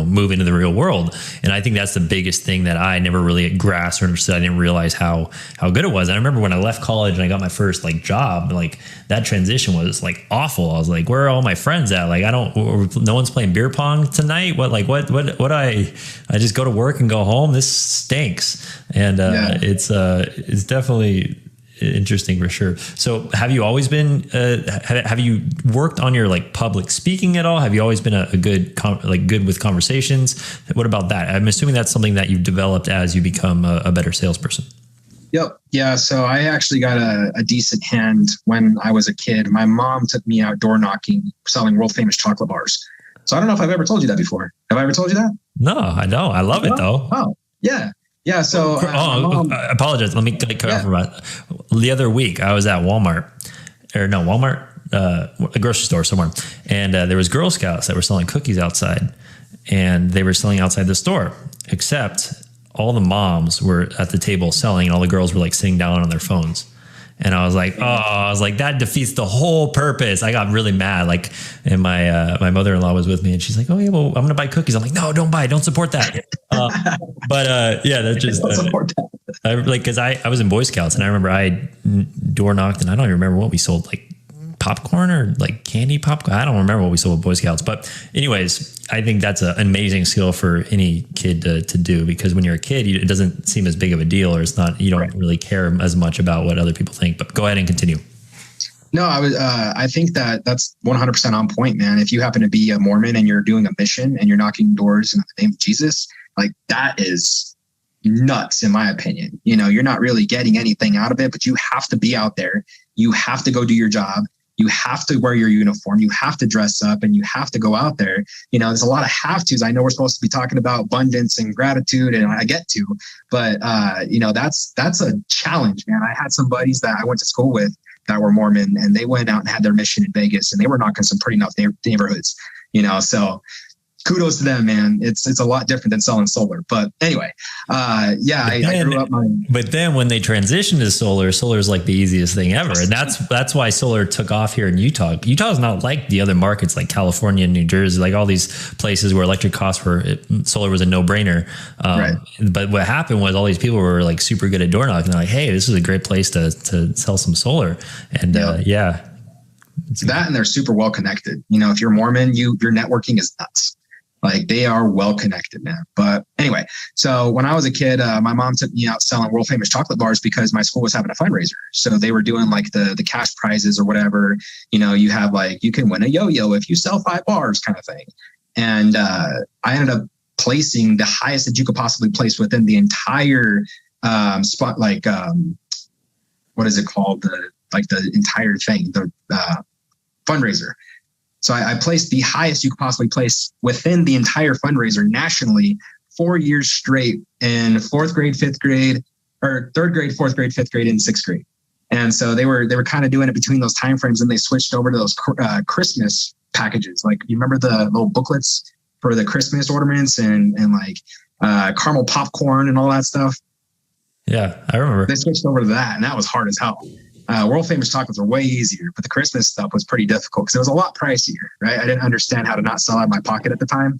move into the real world. And I think that's the biggest thing that I never really grasped or understood. I didn't realize how good it was. And I remember when I left college and I got my first job, that transition was awful. I was like, where are all my friends at? No one's playing beer pong tonight. What I just go to work and go home. This stinks. And it's definitely interesting for sure. So have you always been, have you worked on your public speaking at all? Have you always been a good with conversations? What about that? I'm assuming that's something that you've developed as you become a better salesperson. Yep. Yeah. So I actually got a decent hand when I was a kid. My mom took me out door knocking, selling world famous chocolate bars. So I don't know if I've ever told you that before. Have I ever told you that? No, I don't. I love it though. Oh, yeah. Yeah. So I apologize. Let me cut off about the other week. I was at Walmart, a grocery store somewhere, and there was Girl Scouts that were selling cookies outside, and they were selling outside the store. Except all the moms were at the table selling, and all the girls were sitting down on their phones. And I was like, that defeats the whole purpose. I got really mad. And my mother-in-law was with me, and she's like, oh yeah, well, I'm going to buy cookies. I'm like, no, don't buy, don't support that. That's just, don't support that. Cause I was in Boy Scouts, and I remember I door knocked, and I don't even remember what we sold, popcorn or candy popcorn. I don't remember what we sold with Boy Scouts, but anyways, I think that's an amazing skill for any kid to do, because when you're a kid, it doesn't seem as big of a deal, or it's not, you don't really care as much about what other people think. But go ahead and continue. No, I think that's 100% on point, man. If you happen to be a Mormon and you're doing a mission and you're knocking doors in the name of Jesus, that is nuts, in my opinion. You're not really getting anything out of it, but you have to be out there. You have to go do your job. You have to wear your uniform. You have to dress up, and you have to go out there. There's a lot of have tos. I know we're supposed to be talking about abundance and gratitude, and I get to, but that's a challenge, man. I had some buddies that I went to school with that were Mormon, and they went out and had their mission in Vegas, and they were knocking some pretty enough neighborhoods, so kudos to them, man. It's a lot different than selling solar. But anyway, I grew up. But then when they transitioned to solar is the easiest thing ever. And that's why solar took off here in Utah. Utah is not like the other markets like California and New Jersey, all these places where electric costs solar was a no-brainer. Right. But what happened was all these people were super good at door knocking. They're like, hey, this is a great place to sell some solar. And that, and they're super well connected. If you're Mormon, your networking is nuts. Like they are well connected, man. But anyway, so when I was a kid, my mom took me out selling world famous chocolate bars because my school was having a fundraiser. So they were doing like the cash prizes or whatever. You know, you have like, you can win a yo-yo if you sell 5 bars kind of thing. And I ended up placing the highest that you could possibly place within the entire spot, like what is it called? The entire thing, the fundraiser. So I placed the highest you could possibly place within the entire fundraiser nationally 4 years straight in 4th grade, 5th grade, or 3rd grade, 4th grade, 5th grade, and 6th grade. And so they were kind of doing it between those timeframes, and they switched over to those Christmas packages. Like, you remember the little booklets for the Christmas ornaments and like caramel popcorn and all that stuff? Yeah, I remember. They switched over to that, and that was hard as hell. World famous chocolates are way easier, but the Christmas stuff was pretty difficult because it was a lot pricier, right? I didn't understand how to not sell out of my pocket at the time.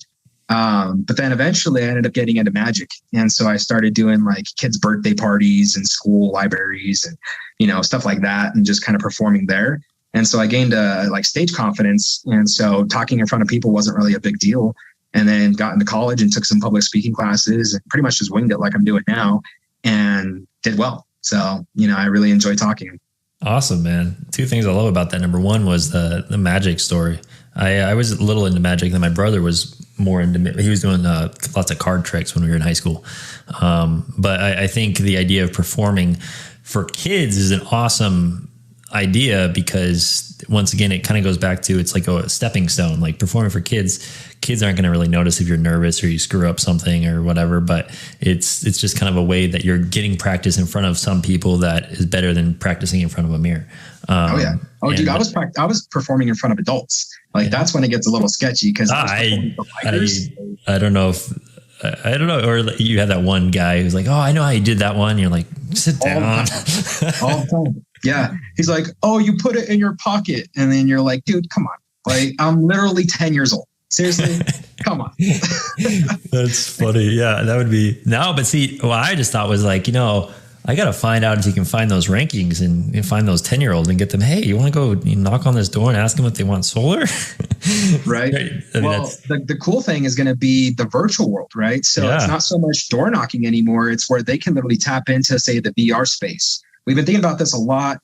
But then eventually I ended up getting into magic. And so I started doing like kids' birthday parties and school libraries and, you know, stuff like that, and just kind of performing there. And so I gained like stage confidence. And so talking in front of people wasn't really a big deal. And then got into college and took some public speaking classes and pretty much just winged it like I'm doing now and did well. So, you know, I really enjoy talking. Awesome, man. 2 things I love about that. Number 1 was the magic story. I was a little into magic, and my brother was more into, he was doing lots of card tricks when we were in high school. But I think the idea of performing for kids is an awesome idea, because once again, it kind of goes back to, it's like a stepping stone. Like performing for kids aren't going to really notice if you're nervous or you screw up something or whatever, but it's just kind of a way that you're getting practice in front of some people that is better than practicing in front of a mirror. Oh yeah. Oh dude, I was performing in front of adults. Like that's when it gets a little sketchy, because I don't know if, I don't know. Or you had that one guy who's like, oh, I know how you did that one. You're like, sit down. All the time. Yeah. He's like, oh, you put it in your pocket. And then you're like, dude, come on. Like, I'm literally 10 years old. Seriously? Come on. That's funny. Yeah, that would be. No, but see, what I just thought was like, you know, I got to find out if you can find those rankings and find those 10-year-olds and get them, hey, you want to go knock on this door and ask them if they want solar? Right. I mean, well, the cool thing is going to be the virtual world, right? So It's not so much door knocking anymore. It's where they can literally tap into, say, the VR space. We've been thinking about this a lot.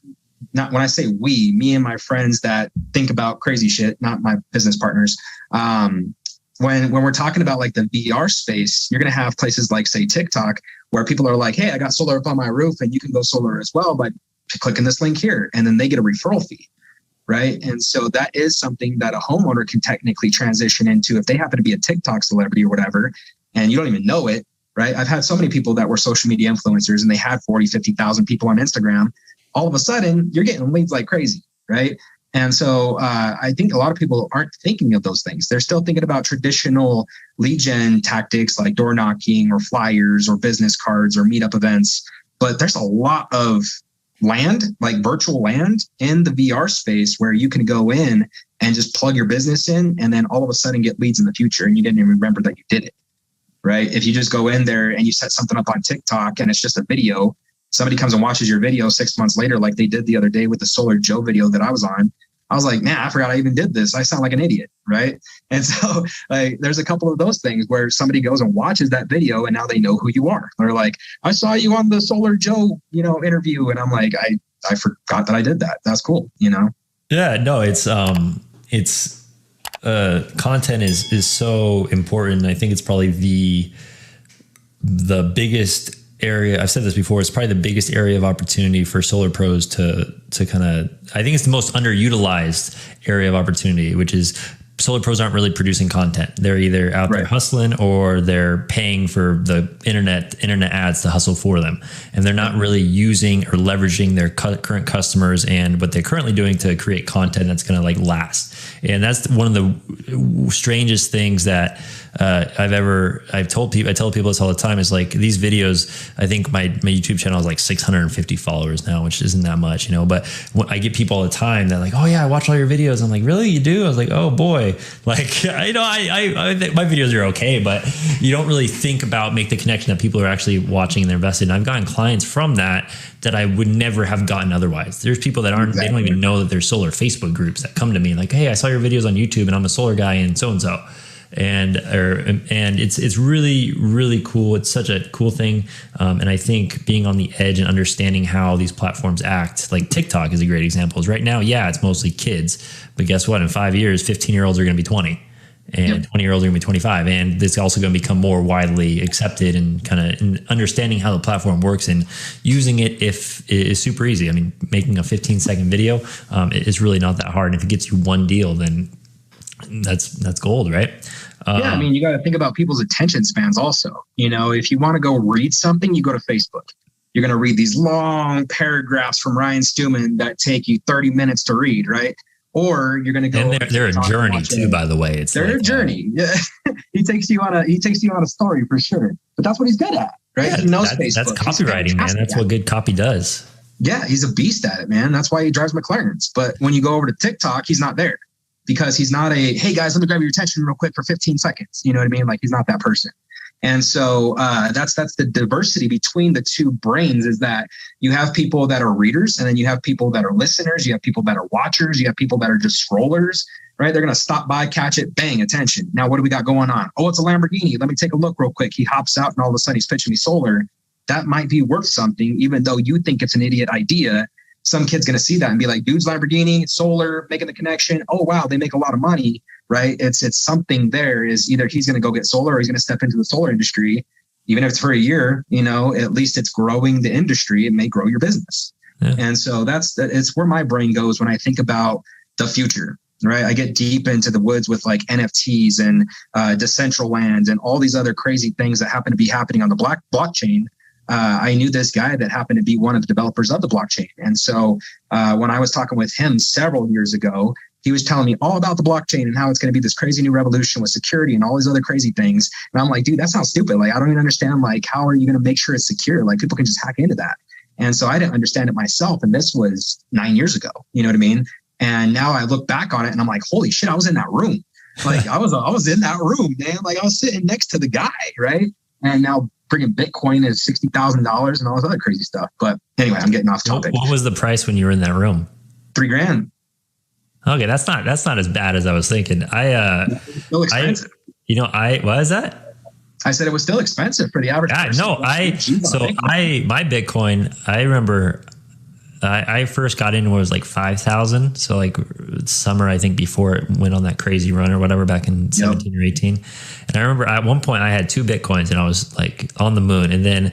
Not when I say we, me and my friends that think about crazy shit, not my business partners. When we're talking about like the VR space, you're going to have places like, say, TikTok, where people are like, hey, I got solar up on my roof and you can go solar as well by clicking this link here. And then they get a referral fee, right? And so that is something that a homeowner can technically transition into if they happen to be a TikTok celebrity or whatever, and you don't even know it, right? I've had so many people that were social media influencers and they had 40, 50,000 people on Instagram. All of a sudden, you're getting leads like crazy, right? And so I think a lot of people aren't thinking of those things. They're still thinking about traditional lead gen tactics like door knocking or flyers or business cards or meetup events. But there's a lot of land, like virtual land in the VR space where you can go in and just plug your business in and then all of a sudden get leads in the future and you didn't even remember that you did it, right? If you just go in there and you set something up on TikTok and it's just a video, somebody comes and watches your video 6 months later, like they did the other day with the Solar Joe video that I was on. I was like, man, I forgot I even did this. I sound like an idiot, right? And so like, there's a couple of those things where somebody goes and watches that video and now they know who you are. They're like, I saw you on the Solar Joe, interview. And I'm like, I forgot that I did that. That's cool, Yeah, no, it's content is so important. I think it's probably the biggest area. I've said this before. It's probably the biggest area of opportunity for solar pros to kind of, I think it's the most underutilized area of opportunity, which is solar pros aren't really producing content. They're either out there hustling or they're paying for the internet ads to hustle for them. And they're not really using or leveraging their current customers and what they're currently doing to create content that's going to like last. And that's one of the strangest things that I tell people this all the time, is like these videos, I think my YouTube channel is like 650 followers now, which isn't that much, but when I get people all the time that like, oh yeah, I watch all your videos. I'm like, really? You do? I was like, oh boy. Like, I think my videos are okay, but you don't really make the connection that people are actually watching and they're invested. And I've gotten clients from that I would never have gotten otherwise. There's people that they don't even know that there's solar Facebook groups that come to me like, hey, I saw your videos on YouTube and I'm a solar guy and so-and-so. and it's really, really cool. It's such a cool thing. And I think being on the edge and understanding how these platforms act, like TikTok is a great example. Is right now, yeah, it's mostly kids, but guess what? In 5 years, 15-year-olds are going to be 20. And 20-year-olds are going to be 25. And it's also going to become more widely accepted, and kind of understanding how the platform works and using it is super easy. I mean, making a 15-second video is really not that hard. And if it gets you one deal, then that's gold, right? I mean, you got to think about people's attention spans also. You know, if you want to go read something, you go to Facebook. You're going to read these long paragraphs from Ryan Stewman that take you 30 minutes to read, right? Or you're going to go. And they're a journey too, by the way. They're a journey. Yeah, he takes you on a story for sure. But that's what he's good at, right? Yeah, he knows Facebook. That's copywriting, man. That's what good copy does. Yeah, he's a beast at it, man. That's why he drives McLarens. But when you go over to TikTok, he's not there, because he's not hey guys, let me grab your attention real quick for 15 seconds. You know what I mean? Like, he's not that person. And so that's the diversity between the two brains, is that you have people that are readers, and then you have people that are listeners. You have people that are watchers. You have people that are just scrollers, right? They're going to stop by, catch it, bang, attention. Now, what do we got going on? Oh, it's a Lamborghini. Let me take a look real quick. He hops out, and all of a sudden he's pitching me solar. That might be worth something, even though you think it's an idiot idea. Some kid's going to see that and be like, dude's Lamborghini, solar, making the connection. Oh, wow, they make a lot of money. Right? It's something there. Is either he's going to go get solar, or he's going to step into the solar industry. Even if it's for a year, you know, at least it's growing the industry. It may grow your business. Yeah. And so it's where my brain goes when I think about the future, right? I get deep into the woods with like NFTs and Decentraland and all these other crazy things that happen to be happening on the blockchain. I knew this guy that happened to be one of the developers of the blockchain. And so when I was talking with him several years ago, he was telling me all about the blockchain and how it's going to be this crazy new revolution with security and all these other crazy things. And I'm like, dude, that sounds stupid. Like, I don't even understand, like, how are you going to make sure it's secure? Like, people can just hack into that. And so I didn't understand it myself. And this was 9 years ago. You know what I mean? And now I look back on it and I'm like, holy shit, I was in that room. Like, I was in that room, man. Like, I was sitting next to the guy, right? And now bringing Bitcoin is $60,000 and all this other crazy stuff. But anyway, I'm getting off topic. What was the price when you were in that room? $3,000. Okay, that's not as bad as I was thinking. It's still expensive. What is that? I said it was still expensive for the average person. No, my Bitcoin, I remember I first got in when it was like 5,000. So like summer, I think, before it went on that crazy run or whatever back in 17 or 18. And I remember at one point I had 2 Bitcoins and I was like on the moon. And then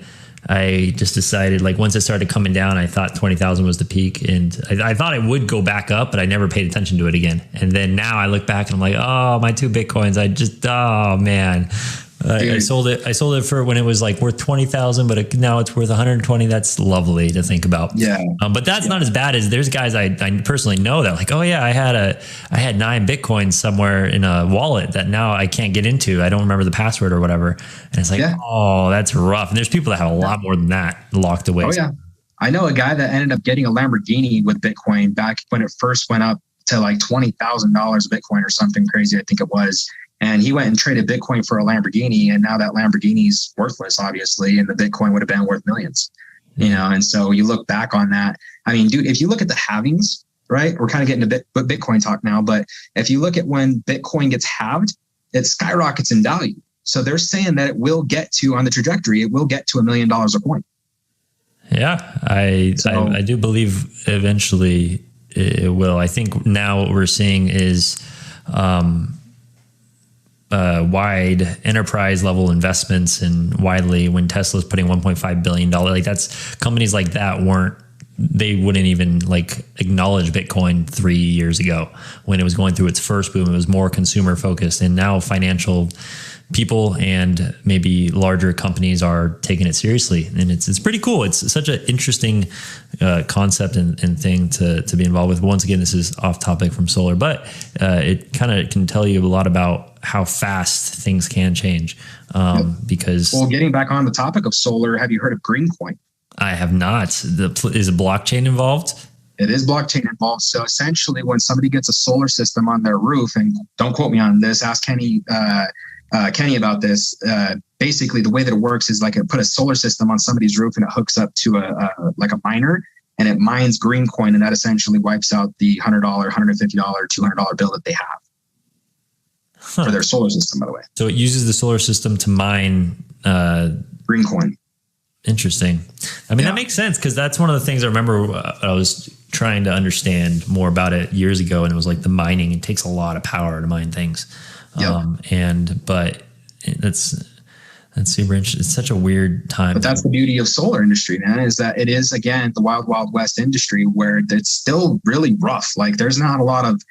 I just decided, like, once it started coming down, I thought 20,000 was the peak, and I thought it would go back up, but I never paid attention to it again. And then now I look back and I'm like, oh, my 2 Bitcoins, oh man, I sold it for when it was like worth 20,000, but now it's worth 120. That's lovely to think about. Yeah. But that's not as bad as there's guys I personally know that like, oh yeah, I had 9 Bitcoins somewhere in a wallet that now I can't get into. I don't remember the password or whatever. And it's like, oh, that's rough. And there's people that have a lot more than that locked away. Oh yeah. I know a guy that ended up getting a Lamborghini with Bitcoin back when it first went up to like $20,000 Bitcoin or something crazy, I think it was. And he went and traded Bitcoin for a Lamborghini, and now that Lamborghini's worthless, obviously, and the Bitcoin would have been worth millions, you know? And so you look back on that. I mean, dude, if you look at the halvings, right? We're kind of getting to Bitcoin talk now, but if you look at when Bitcoin gets halved, it skyrockets in value. So they're saying that it will get to, on the trajectory, it will get to $1 million a coin. Yeah, I do believe eventually it will. I think now what we're seeing is wide enterprise level investments, and widely when Tesla's putting $1.5 billion, like that's companies like that they wouldn't even like acknowledge Bitcoin 3 years ago when it was going through its first boom. It was more consumer focused, and now financial people and maybe larger companies are taking it seriously, and it's pretty cool. It's such an interesting concept and thing to be involved with. Once again, this is off topic from solar, but it kind of can tell you a lot about how fast things can change. Because getting back on the topic of solar, have you heard of Green Coin? I have not. Is a blockchain involved? It is blockchain involved. So essentially, when somebody gets a solar system on their roof, and don't quote me on this, ask Kenny about this. Basically, the way that it works is like it put a solar system on somebody's roof and it hooks up to a miner, and it mines green coin, and that essentially wipes out the $100, $150, $200 bill that they have. for their solar system, by the way. So it uses the solar system to mine green coin. Interesting. I mean, that makes sense, because that's one of the things I remember I was trying to understand more about it years ago, and it was like the mining. It takes a lot of power to mine things. But that's super interesting. It's such a weird time. But that's the beauty of solar industry, man, is that it is, again, the wild, wild west industry where it's still really rough. Like, there's not a lot of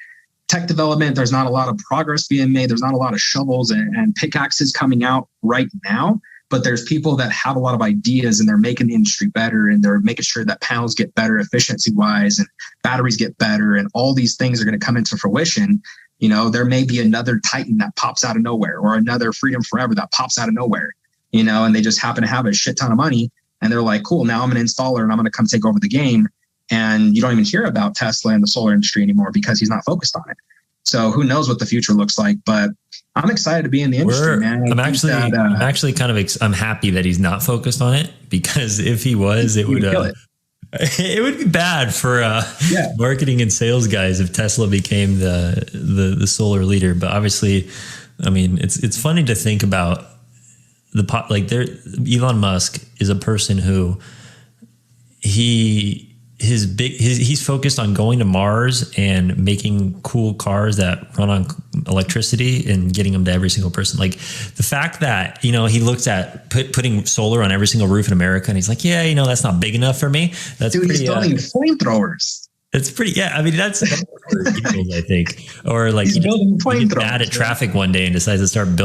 tech development. There's not a lot of progress being made. There's not a lot of shovels and pickaxes coming out right now. But there's people that have a lot of ideas, and they're making the industry better, and they're making sure that panels get better efficiency wise and batteries get better. And all these things are going to come into fruition. You know, there may be another Titan that pops out of nowhere, or another Freedom Forever that pops out of nowhere, you know, and they just happen to have a shit ton of money. And they're like, cool, now I'm an installer and I'm going to come take over the game. And you don't even hear about Tesla and the solar industry anymore because he's not focused on it. So who knows what the future looks like, but I'm excited to be in the industry, man. I'm actually kind of, I'm happy that he's not focused on it, because if he was, it would be bad for marketing and sales guys if Tesla became the solar leader. But obviously, I mean, it's funny to think about Elon Musk is a person who he's focused on going to Mars and making cool cars that run on electricity and getting them to every single person. Like, the fact that, you know, he looks at putting solar on every single roof in America, and he's like, yeah, you know, that's not big enough for me. That's Dude, he's building flamethrowers. It's pretty, I mean, that's I think, or like he gets bad at traffic one day and decides to start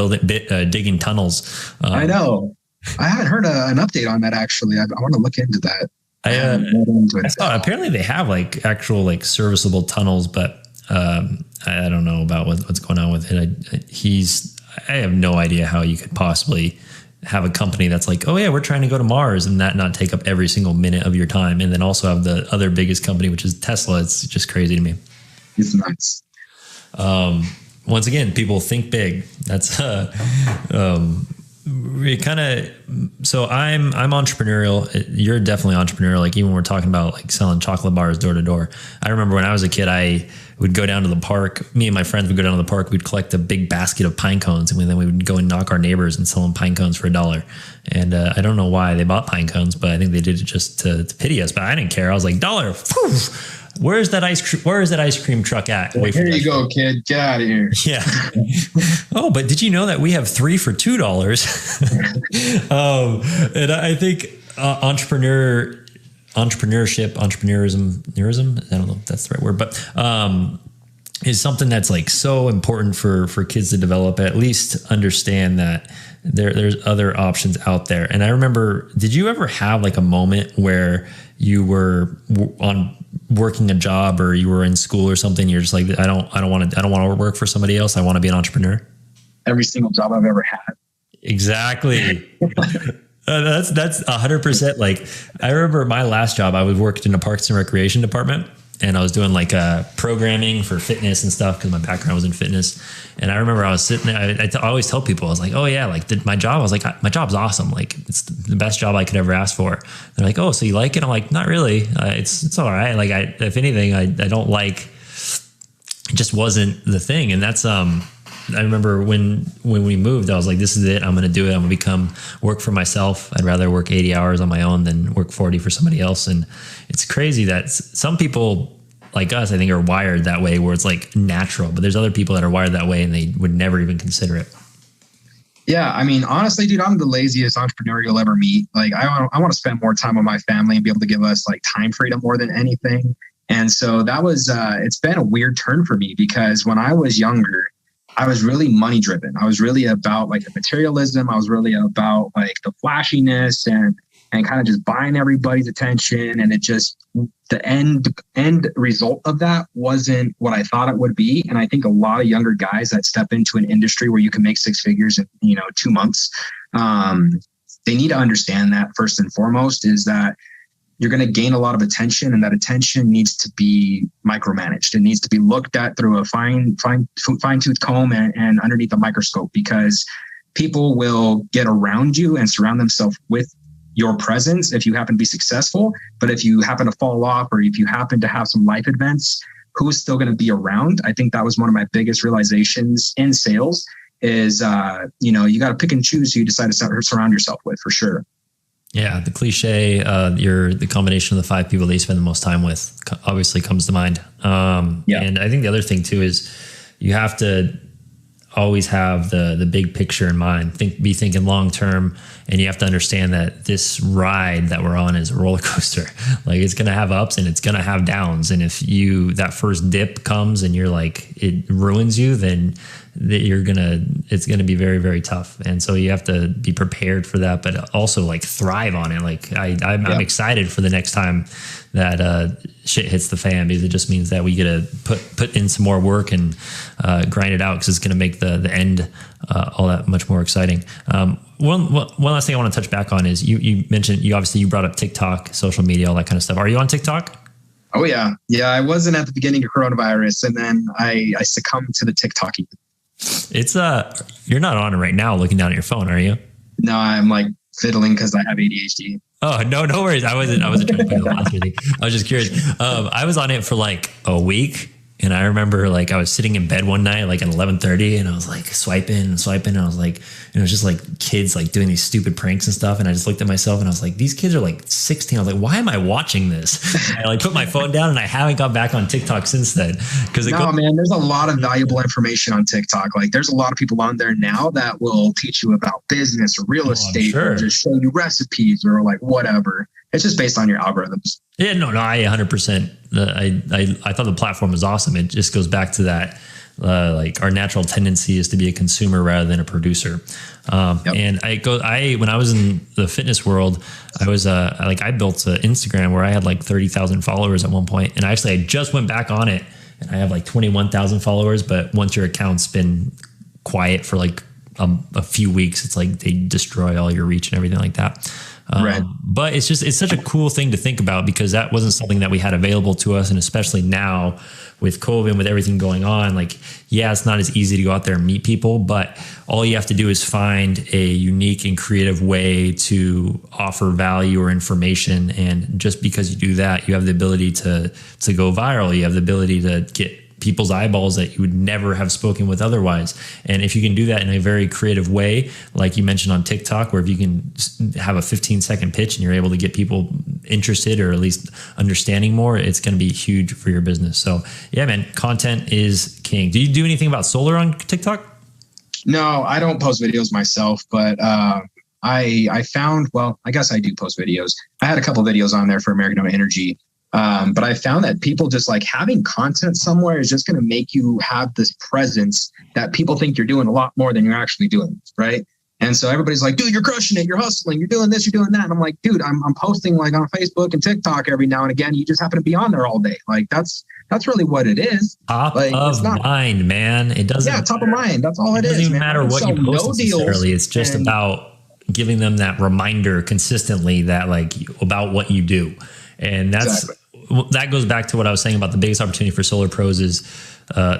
digging tunnels. I know. I haven't heard an update on that, actually. I want to look into that. I thought apparently they have like actual like serviceable tunnels, but I don't know about what's going on with it. I have no idea how you could possibly have a company that's like, oh yeah, we're trying to go to Mars, and that not take up every single minute of your time, and then also have the other biggest company, which is Tesla. It's just crazy to me. It's nuts. Once again, people think big. That's we kind of, so I'm entrepreneurial. You're definitely entrepreneurial. Like, even when we're talking about like selling chocolate bars door to door. I remember when I was a kid, I would go down to the park. Me and my friends would go down to the park. We'd collect a big basket of pine cones, and then we would go and knock our neighbors and sell them pine cones for $1. And I don't know why they bought pine cones, but I think they did it just to pity us. But I didn't care. I was like, $1. Where's that ice cream truck at? Well, here you go, kid. Get out of here. Yeah. Oh, but did you know that we have 3 for $2? And I think entrepreneurism, I don't know if that's the right word, but is something that's like so important for kids to develop, at least understand that there's other options out there. And I remember, did you ever have like a moment where you were working a job, or you were in school or something, you're just like, I don't want to work for somebody else. I want to be an entrepreneur? Every single job I've ever had. Exactly. That's 100%. Like, I remember my last job, I worked in a Parks and Recreation department, and I was doing like programming for fitness and stuff, because my background was in fitness. And I remember I was sitting there. I always tell people, I was like, oh yeah, like my job. I was like, my job's awesome. Like, it's the best job I could ever ask for. They're like, oh, so you like it? I'm like, not really. It's all right. Like, if anything, I don't like. It just wasn't the thing. And that's I remember when we moved, I was like, this is it. I'm going to do it. I'm going to work for myself. I'd rather work 80 hours on my own than work 40 for somebody else. And it's crazy that some people like us, I think, are wired that way, where it's like natural, but there's other people that are wired that way and they would never even consider it. Yeah. I mean, honestly, dude, I'm the laziest entrepreneur you'll ever meet. Like, I want to spend more time with my family and be able to give us like time freedom more than anything. And so that was, it's been a weird turn for me, because when I was younger, I was really money driven. I was really about like the materialism. I was really about like the flashiness and kind of just buying everybody's attention. And it just, the end result of that wasn't what I thought it would be. And I think a lot of younger guys that step into an industry where you can make 6 figures in, 2 months, they need to understand that first and foremost is that you're going to gain a lot of attention, and that attention needs to be micromanaged. It needs to be looked at through a fine-tooth comb and underneath a microscope, because people will get around you and surround themselves with your presence if you happen to be successful. But if you happen to fall off, or if you happen to have some life events, who's still going to be around. I think that was one of my biggest realizations in sales is, you got to pick and choose who you decide to surround yourself with, for sure. Yeah, the cliche, the combination of the 5 people that you spend the most time with obviously comes to mind. And I think the other thing too is you have to always have the big picture in mind. Be thinking long term, and you have to understand that this ride that we're on is a roller coaster. Like, it's going to have ups and it's going to have downs. And if that first dip comes and you're like, it ruins you, then it's going to be very, very tough. And so you have to be prepared for that, but also like thrive on it. Like I'm excited for the next time that shit hits the fan, because it just means that we get to put in some more work and grind it out, because it's going to make the end all that much more exciting. One last thing I want to touch back on is you mentioned, you brought up TikTok, social media, all that kind of stuff. Are you on TikTok? Oh yeah. Yeah. I wasn't at the beginning of coronavirus, and then I succumbed to the TikToking. It's you're not on it right now looking down at your phone, are you? No, I'm like fiddling because I have ADHD. Oh, no worries. I wasn't trying to put you on anything. I was just curious. I was on it for like a week, and I remember like I was sitting in bed one night like at 11:30, and I was like swiping, and I was like, and it was just like kids like doing these stupid pranks and stuff, and I just looked at myself and I was like, these kids are like 16. I was like, why am I watching this? I like put my phone down, and I haven't got back on TikTok since then. Man, there's a lot of valuable information on TikTok. Like, there's a lot of people on there now that will teach you about business or real estate, or just show you recipes or like whatever. It's just based on your algorithms. Yeah, no, I 100%. I thought the platform was awesome. It just goes back to that, like our natural tendency is to be a consumer rather than a producer. And when I was in the fitness world, I was I built an Instagram where I had like 30,000 followers at one point, and I just went back on it, and I have like 21,000 followers. But once your account's been quiet for like a few weeks, it's like they destroy all your reach and everything like that. Right. But it's such a cool thing to think about, because that wasn't something that we had available to us. And especially now with COVID, with everything going on, like, yeah, it's not as easy to go out there and meet people, but all you have to do is find a unique and creative way to offer value or information. And just because you do that, you have the ability to go viral. You have the ability to get people's eyeballs that you would never have spoken with otherwise. And if you can do that in a very creative way, like you mentioned on TikTok, where if you can have a 15-second pitch and you're able to get people interested or at least understanding more, it's going to be huge for your business. So yeah, man, content is king. Do you do anything about solar on TikTok? No, I don't post videos myself, but I found, well, I guess I do post videos. I had a couple videos on there for American Energy. But I found that people just like having content somewhere is just going to make you have this presence that people think you're doing a lot more than you're actually doing. Right. And so everybody's like, dude, you're crushing it. You're hustling. You're doing this. You're doing that. And I'm like, dude, I'm posting like on Facebook and TikTok every now and again. You just happen to be on there all day. Like that's really what it is. Top of mind, man. It doesn't. Yeah, top of mind. That's all it is. It doesn't even matter what you post necessarily. It's just about giving them that reminder consistently that like about what you do. And that's. Exactly. That goes back to what I was saying about the biggest opportunity for solar pros is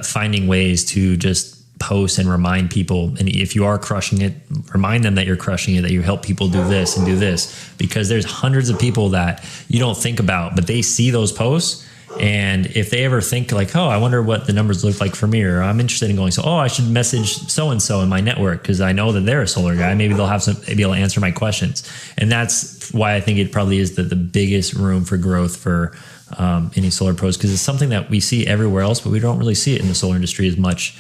finding ways to just post and remind people. And if you are crushing it, remind them that you're crushing it, that you help people do this and do this, because there's hundreds of people that you don't think about, but they see those posts. And if they ever think like, oh, I wonder what the numbers look like for me, or I'm interested in going, so, I should message so-and-so in my network because I know that they're a solar guy. Maybe they'll be able to answer my questions. And that's why I think it probably is the biggest room for growth for any solar pros, because it's something that we see everywhere else, but we don't really see it in the solar industry as much.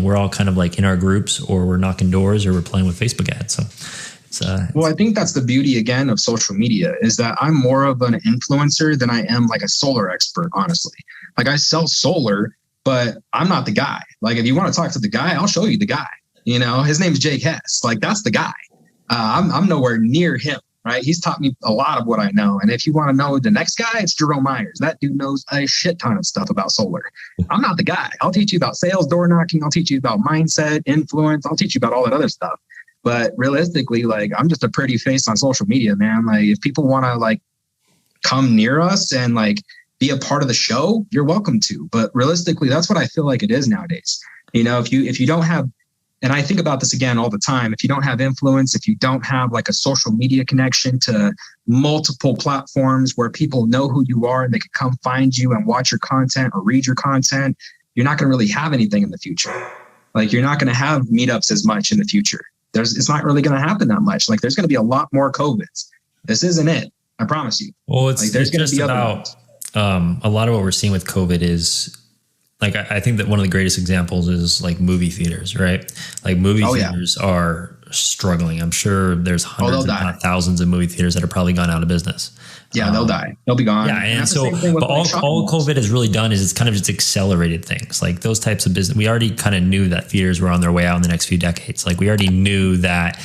We're all kind of like in our groups, or we're knocking doors, or we're playing with Facebook ads. So well, I think that's the beauty again of social media, is that I'm more of an influencer than I am like a solar expert, honestly. Like I sell solar, but I'm not the guy. Like if you want to talk to the guy, I'll show you the guy. You know, his name's Jake Hess. Like that's the guy. I'm nowhere near him. Right. He's taught me a lot of what I know. And if you want to know the next guy, it's Jerome Myers. That dude knows a shit ton of stuff about solar. I'm not the guy. I'll teach you about sales, door knocking. I'll teach you about mindset, influence. I'll teach you about all that other stuff. But realistically, like I'm just a pretty face on social media, man. Like if people want to like come near us and like be a part of the show, you're welcome to. But realistically, that's what I feel like it is nowadays. You know, if you don't have And I think about this again all the time. If you don't have influence, if you don't have like a social media connection to multiple platforms where people know who you are and they can come find you and watch your content or read your content, you're not going to really have anything in the future. Like you're not going to have meetups as much in the future. It's not really going to happen that much. Like there's going to be a lot more COVIDs. This isn't it. I promise you. Well, it's just about a lot of what we're seeing with COVID is like, I think that one of the greatest examples is like movie theaters, right? Like movie theaters are struggling. I'm sure there's hundreds, if not thousands of movie theaters that are probably gone out of business. Yeah, they'll die. They'll be gone. Yeah. And so, but all COVID has really done is it's kind of just accelerated things like those types of business. We already kind of knew that theaters were on their way out in the next few decades. Like we already knew that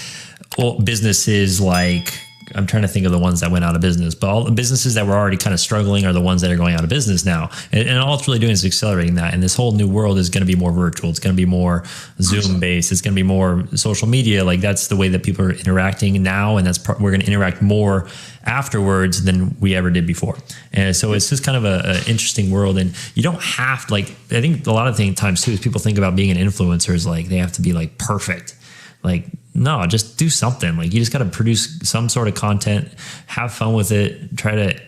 businesses like, I'm trying to think of the ones that went out of business, but all the businesses that were already kind of struggling are the ones that are going out of business now. And all it's really doing is accelerating that. And this whole new world is going to be more virtual. It's going to be more Zoom based. It's going to be more social media. Like that's the way that people are interacting now. And we're going to interact more afterwards than we ever did before. And so it's just kind of an interesting world. And you don't have to, like, I think a lot of times too, is people think about being an influencer is like, they have to be like perfect. Like, no, just do something. Like you just got to produce some sort of content, have fun with it, try to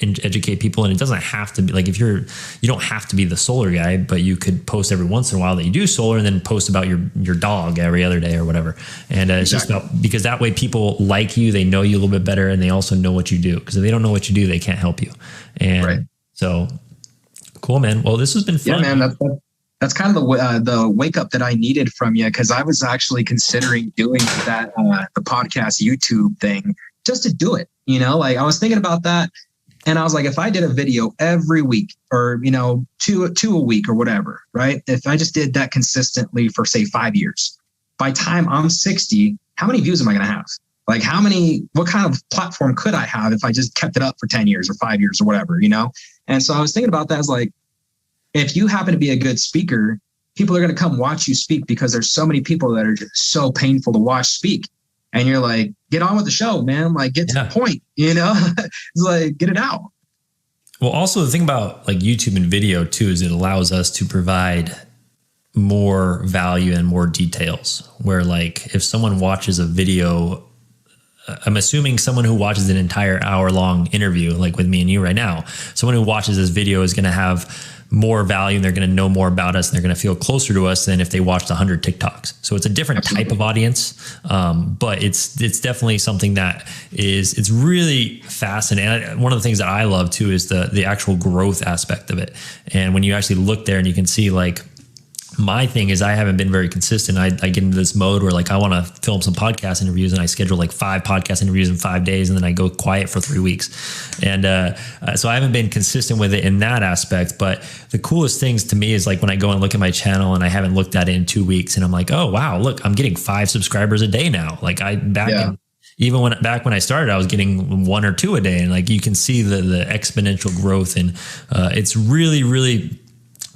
educate people. And it doesn't have to be like, you don't have to be the solar guy, but you could post every once in a while that you do solar and then post about your dog every other day or whatever. And it's just about, because that way people like you, they know you a little bit better and they also know what you do. Because if they don't know what you do, they can't help you. And so cool, man. Well, this has been fun. Yeah, man. That's kind of the wake up that I needed from you, because I was actually considering doing that the podcast YouTube thing just to do it. You know, like I was thinking about that, and I was like, if I did a video every week, or two a week or whatever, right? If I just did that consistently for say 5 years, by time I'm 60, how many views am I going to have? Like what kind of platform could I have if I just kept it up for 10 years or 5 years or whatever, And so I was thinking about that as like, if you happen to be a good speaker, people are going to come watch you speak because there's so many people that are just so painful to watch speak. And you're like, get on with the show, man. Like, get to the point, It's like, get it out. Well, also the thing about like YouTube and video too, is it allows us to provide more value and more details, where like if someone watches a video, I'm assuming someone who watches an entire hour-long interview, like with me and you right now, someone who watches this video is going to have more value and they're going to know more about us and they're going to feel closer to us than if they watched 100 TikToks. So it's a different type of audience, but it's definitely something that it's really fascinating. And one of the things that I love too is the actual growth aspect of it. And when you actually look there and you can see like, my thing is I haven't been very consistent. I get into this mode where like I want to film some podcast interviews and I schedule like 5 podcast interviews in 5 days and then I go quiet for 3 weeks. And so I haven't been consistent with it in that aspect. But the coolest things to me is like when I go and look at my channel and I haven't looked at it in 2 weeks and I'm like, oh, wow, look, I'm getting 5 subscribers a day now. Like even when I started, I was getting 1 or 2 a day. And like you can see the exponential growth. And it's really, really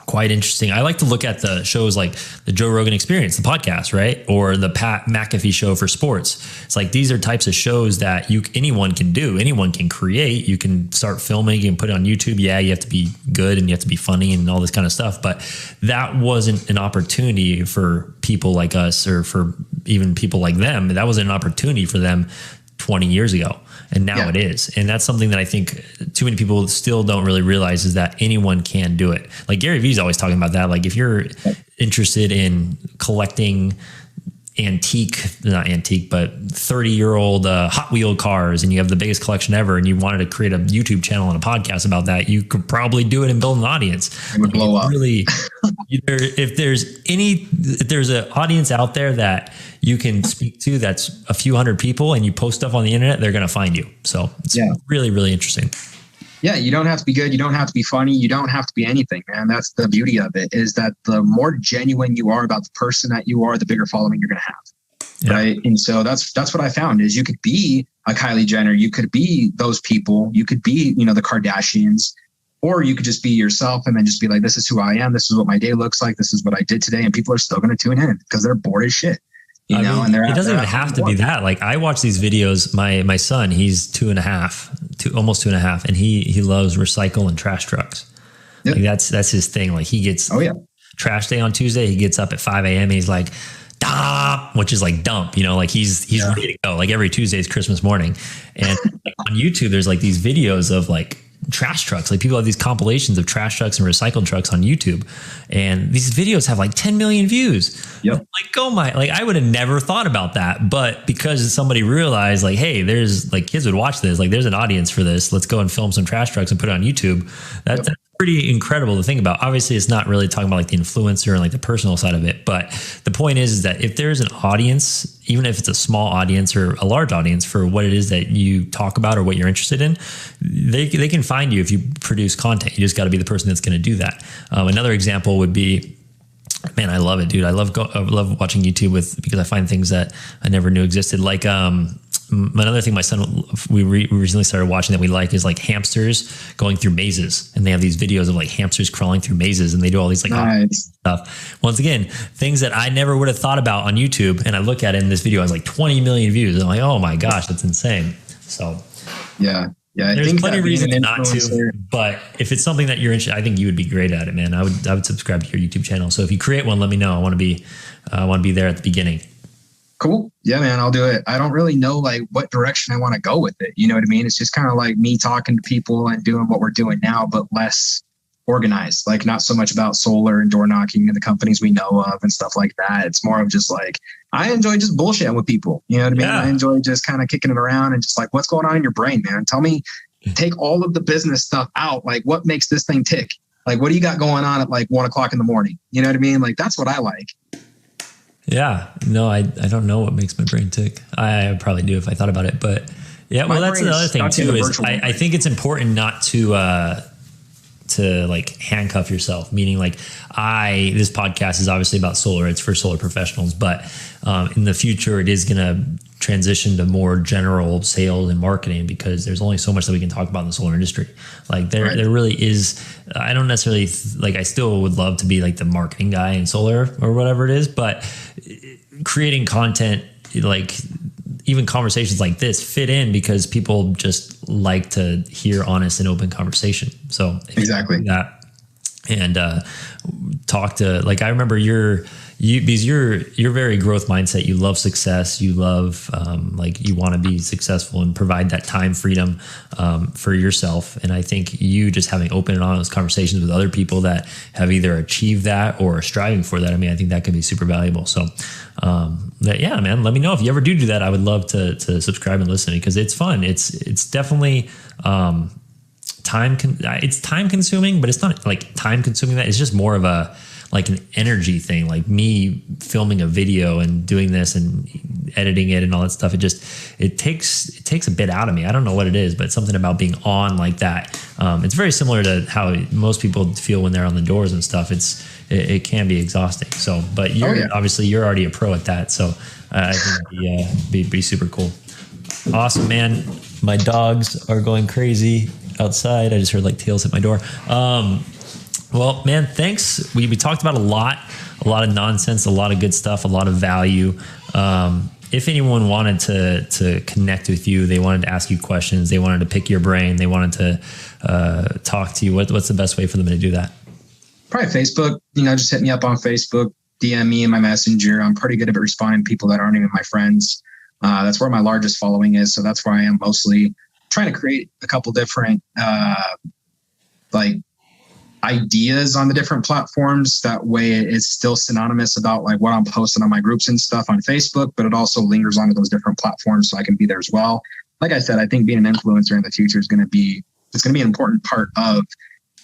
quite interesting. I like to look at the shows like the Joe Rogan Experience, the podcast, right? Or the Pat McAfee show for sports. It's like, these are types of shows that anyone can do. Anyone can create. You can start filming, you can put it on YouTube. Yeah, you have to be good and you have to be funny and all this kind of stuff. But that wasn't an opportunity for people like us, or for even people like them. That was an opportunity for them 20 years ago. And now it is. And that's something that I think too many people still don't really realize, is that anyone can do it. Like Gary Vee's always talking about that. Like if you're interested in collecting not antique, but 30-year-old Hot Wheel cars, and you have the biggest collection ever, and you wanted to create a YouTube channel and a podcast about that, you could probably do it and build an audience. It would blow up. Really, if there's an audience out there that you can speak to, that's a few hundred people, and you post stuff on the internet, they're going to find you. So it's really, really interesting. Yeah, you don't have to be good. You don't have to be funny. You don't have to be anything, man. That's the beauty of it, is that the more genuine you are about the person that you are, the bigger following you're going to have. Yeah. Right. And so that's what I found, is you could be a Kylie Jenner. You could be those people. You could be, the Kardashians, or you could just be yourself and then just be like, this is who I am. This is what my day looks like. This is what I did today. And people are still going to tune in because they're bored as shit. And it doesn't even have to be that. Like I watch these videos. My son, he's almost 2.5, and he loves recycle and trash trucks. Yep. Like that's his thing. Like he gets trash day on Tuesday. He gets up at 5 a.m. and he's like, which is like dump, you know, like he's ready to go. Like every Tuesday is Christmas morning. And like on YouTube, there's like these videos of like trash trucks. Like people have these compilations of trash trucks and recycled trucks on YouTube, and these videos have like 10 million views. Yep. Like, oh my, like I would have never thought about that, but because somebody realized like, hey, there's like kids would watch this, like there's an audience for this, let's go and film some trash trucks and put it on YouTube. That's pretty incredible to think about. Obviously it's not really talking about like the influencer and like the personal side of it, but the point is that if there's an audience, even if it's a small audience or a large audience for what it is that you talk about or what you're interested in, they can find you if you produce content. You just got to be the person that's going to do that. Another example would be, man, I love it, dude. I love watching YouTube because I find things that I never knew existed. Like, another thing my son, we recently started watching that we like is like hamsters going through mazes, and they have these videos of like hamsters crawling through mazes, and they do all these like stuff. Once again, things that I never would have thought about on YouTube, and I look at it in this video has like 20 million views. And I'm like, oh my gosh, that's insane. So yeah, I there's think plenty of reasons not to, but if it's something that you're interested, I think you would be great at it, man. I would subscribe to your YouTube channel. So if you create one, let me know. I want to be there at the beginning. Cool. Yeah, man, I'll do it. I don't really know like what direction I want to go with it. You know what I mean? It's just kind of like me talking to people and doing what we're doing now, but less organized, like not so much about solar and door knocking and the companies we know of and stuff like that. It's more of just like, I enjoy just bullshitting with people. You know what I mean? Yeah. I enjoy just kind of kicking it around and just like, what's going on in your brain, man? Tell me, take all of the business stuff out. Like what makes this thing tick? Like, what do you got going on at like 1 o'clock in the morning? You know what I mean? Like, that's what I like. Yeah, no, I don't know what makes my brain tick. I probably do if I thought about it, but yeah, well, that's another thing too, is I think it's important not to like handcuff yourself, meaning like this podcast is obviously about solar. It's for solar professionals, but in the future it is going to transition to more general sales and marketing, because there's only so much that we can talk about in the solar industry. Like there really is, I don't necessarily like, I still would love to be like the marketing guy in solar or whatever it is, but creating content, like even conversations like this fit in because people just like to hear honest and open conversation. So exactly that, and talk to, like, I remember because you're very growth mindset. You love success. You love, like you want to be successful and provide that time freedom for yourself. And I think you just having open and honest conversations with other people that have either achieved that or are striving for that. I mean, I think that could be super valuable. So yeah, man, let me know if you ever do that. I would love to subscribe and listen, because it's fun. It's definitely, it's time consuming, but it's not like time consuming that. It's just more of like an energy thing, like me filming a video and doing this and editing it and all that stuff. It takes a bit out of me. I don't know what it is, but something about being on like that. It's very similar to how most people feel when they're on the doors and stuff. It can be exhausting. So, but obviously you're already a pro at that. So I think it'd be super cool. Awesome, man. My dogs are going crazy outside. I just heard like tails hit my door. Well, man, thanks. We talked about a lot of nonsense, a lot of good stuff, a lot of value. If anyone wanted to connect with you, they wanted to ask you questions, they wanted to pick your brain, they wanted to talk to you, what's the best way for them to do that? Probably Facebook. Just hit me up on Facebook, DM me in my messenger. I'm pretty good at responding to people that aren't even my friends. That's where my largest following is. So that's where I am mostly trying to create a couple different like ideas on the different platforms. That way it's still synonymous about like what I'm posting on my groups and stuff on Facebook, but it also lingers onto those different platforms so I can be there as well. Like I said, I think being an influencer in the future is going to be an important part of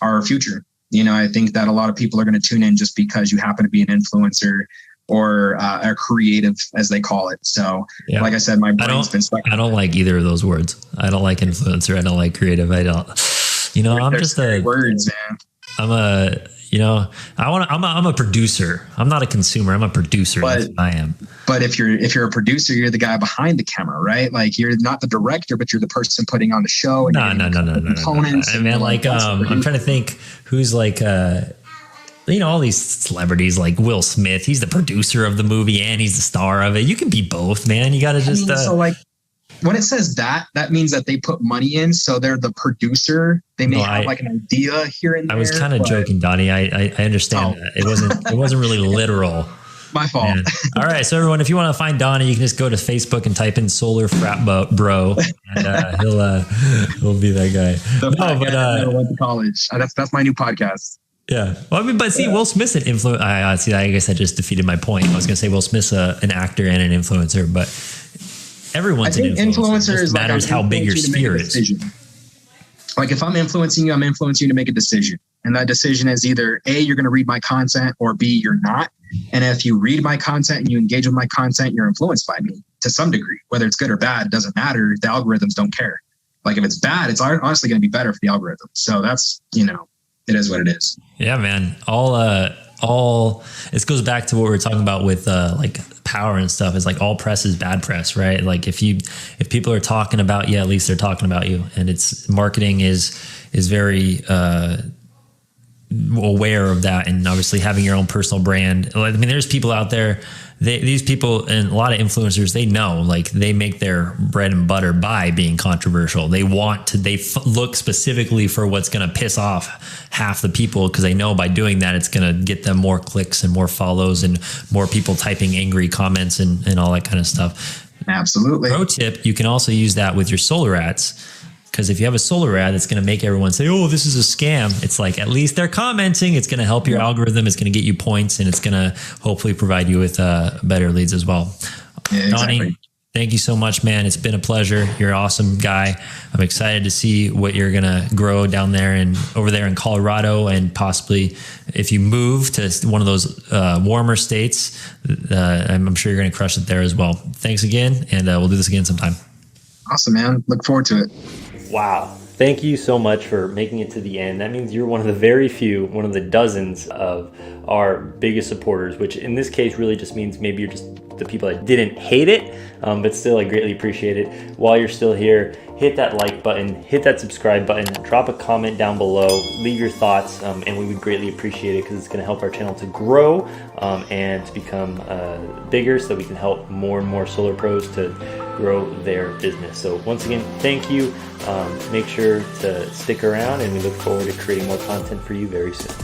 our future. I think that a lot of people are going to tune in just because you happen to be an influencer or a creative, as they call it. So like I said, my brain's been stuck. I don't like either of those words. I don't like influencer. I don't like creative. I don't, I'm just words, man. I'm a producer. I'm not a consumer. I'm a producer. That's what I am. But if you're a producer, you're the guy behind the camera, right? Like you're not the director, but you're the person putting on the show. And no. Components. I mean, like, I'm trying to think who's like, all these celebrities like Will Smith. He's the producer of the movie and he's the star of it. You can be both, man. You got to just. So like, when it says that means that they put money in, so they're the producer. They may have like an idea here and there. I was kind of joking, Donnie. I understand that. It wasn't really literal. My fault. Man. All right. So everyone, if you want to find Donnie, you can just go to Facebook and type in Solar Frat Bro, and he'll be that guy. I went to college. That's my new podcast. Yeah. Well, I mean, but see, Will Smith's an influencer. I guess I just defeated my point. I was going to say Will Smith's an actor and an influencer, but everyone's an influencer. It matters how big your sphere is. Like if I'm influencing you, I'm influencing you to make a decision. And that decision is either A, you're going to read my content, or B, you're not. And if you read my content and you engage with my content, you're influenced by me to some degree. Whether it's good or bad, it doesn't matter. The algorithms don't care. Like if it's bad, it's honestly going to be better for the algorithm. So that's, it is what it is. Yeah, man. This goes back to what we were talking about with like power and stuff. Is like all press is bad press, right? Like if people are talking about you, at least they're talking about you. And it's marketing is very aware of that, and obviously having your own personal brand. I mean, there's people out there, these people and a lot of influencers, they know, like they make their bread and butter by being controversial. They look specifically for what's going to piss off half the people, because they know by doing that, it's going to get them more clicks and more follows and more people typing angry comments and all that kind of stuff. Absolutely. Pro tip, you can also use that with your solar ads. Because if you have a solar ad, it's going to make everyone say, oh, this is a scam. It's like, at least they're commenting. It's going to help your algorithm. It's going to get you points, and it's going to hopefully provide you with better leads as well. Yeah, exactly. Donnie, thank you so much, man. It's been a pleasure. You're an awesome guy. I'm excited to see what you're going to grow down there and over there in Colorado, and possibly if you move to one of those warmer states, I'm sure you're going to crush it there as well. Thanks again, and we'll do this again sometime. Awesome, man. Look forward to it. Wow. Thank you so much for making it to the end. That means you're one of the very few, one of the dozens of our biggest supporters, which in this case really just means maybe you're just the people that didn't hate it, but still I greatly appreciate it. While you're still here, hit that like button, hit that subscribe button, drop a comment down below, leave your thoughts, and we would greatly appreciate it, because it's going to help our channel to grow and to become bigger, so that we can help more and more solar pros to grow their business. So once again, thank you. Make sure to stick around, and we look forward to creating more content for you very soon.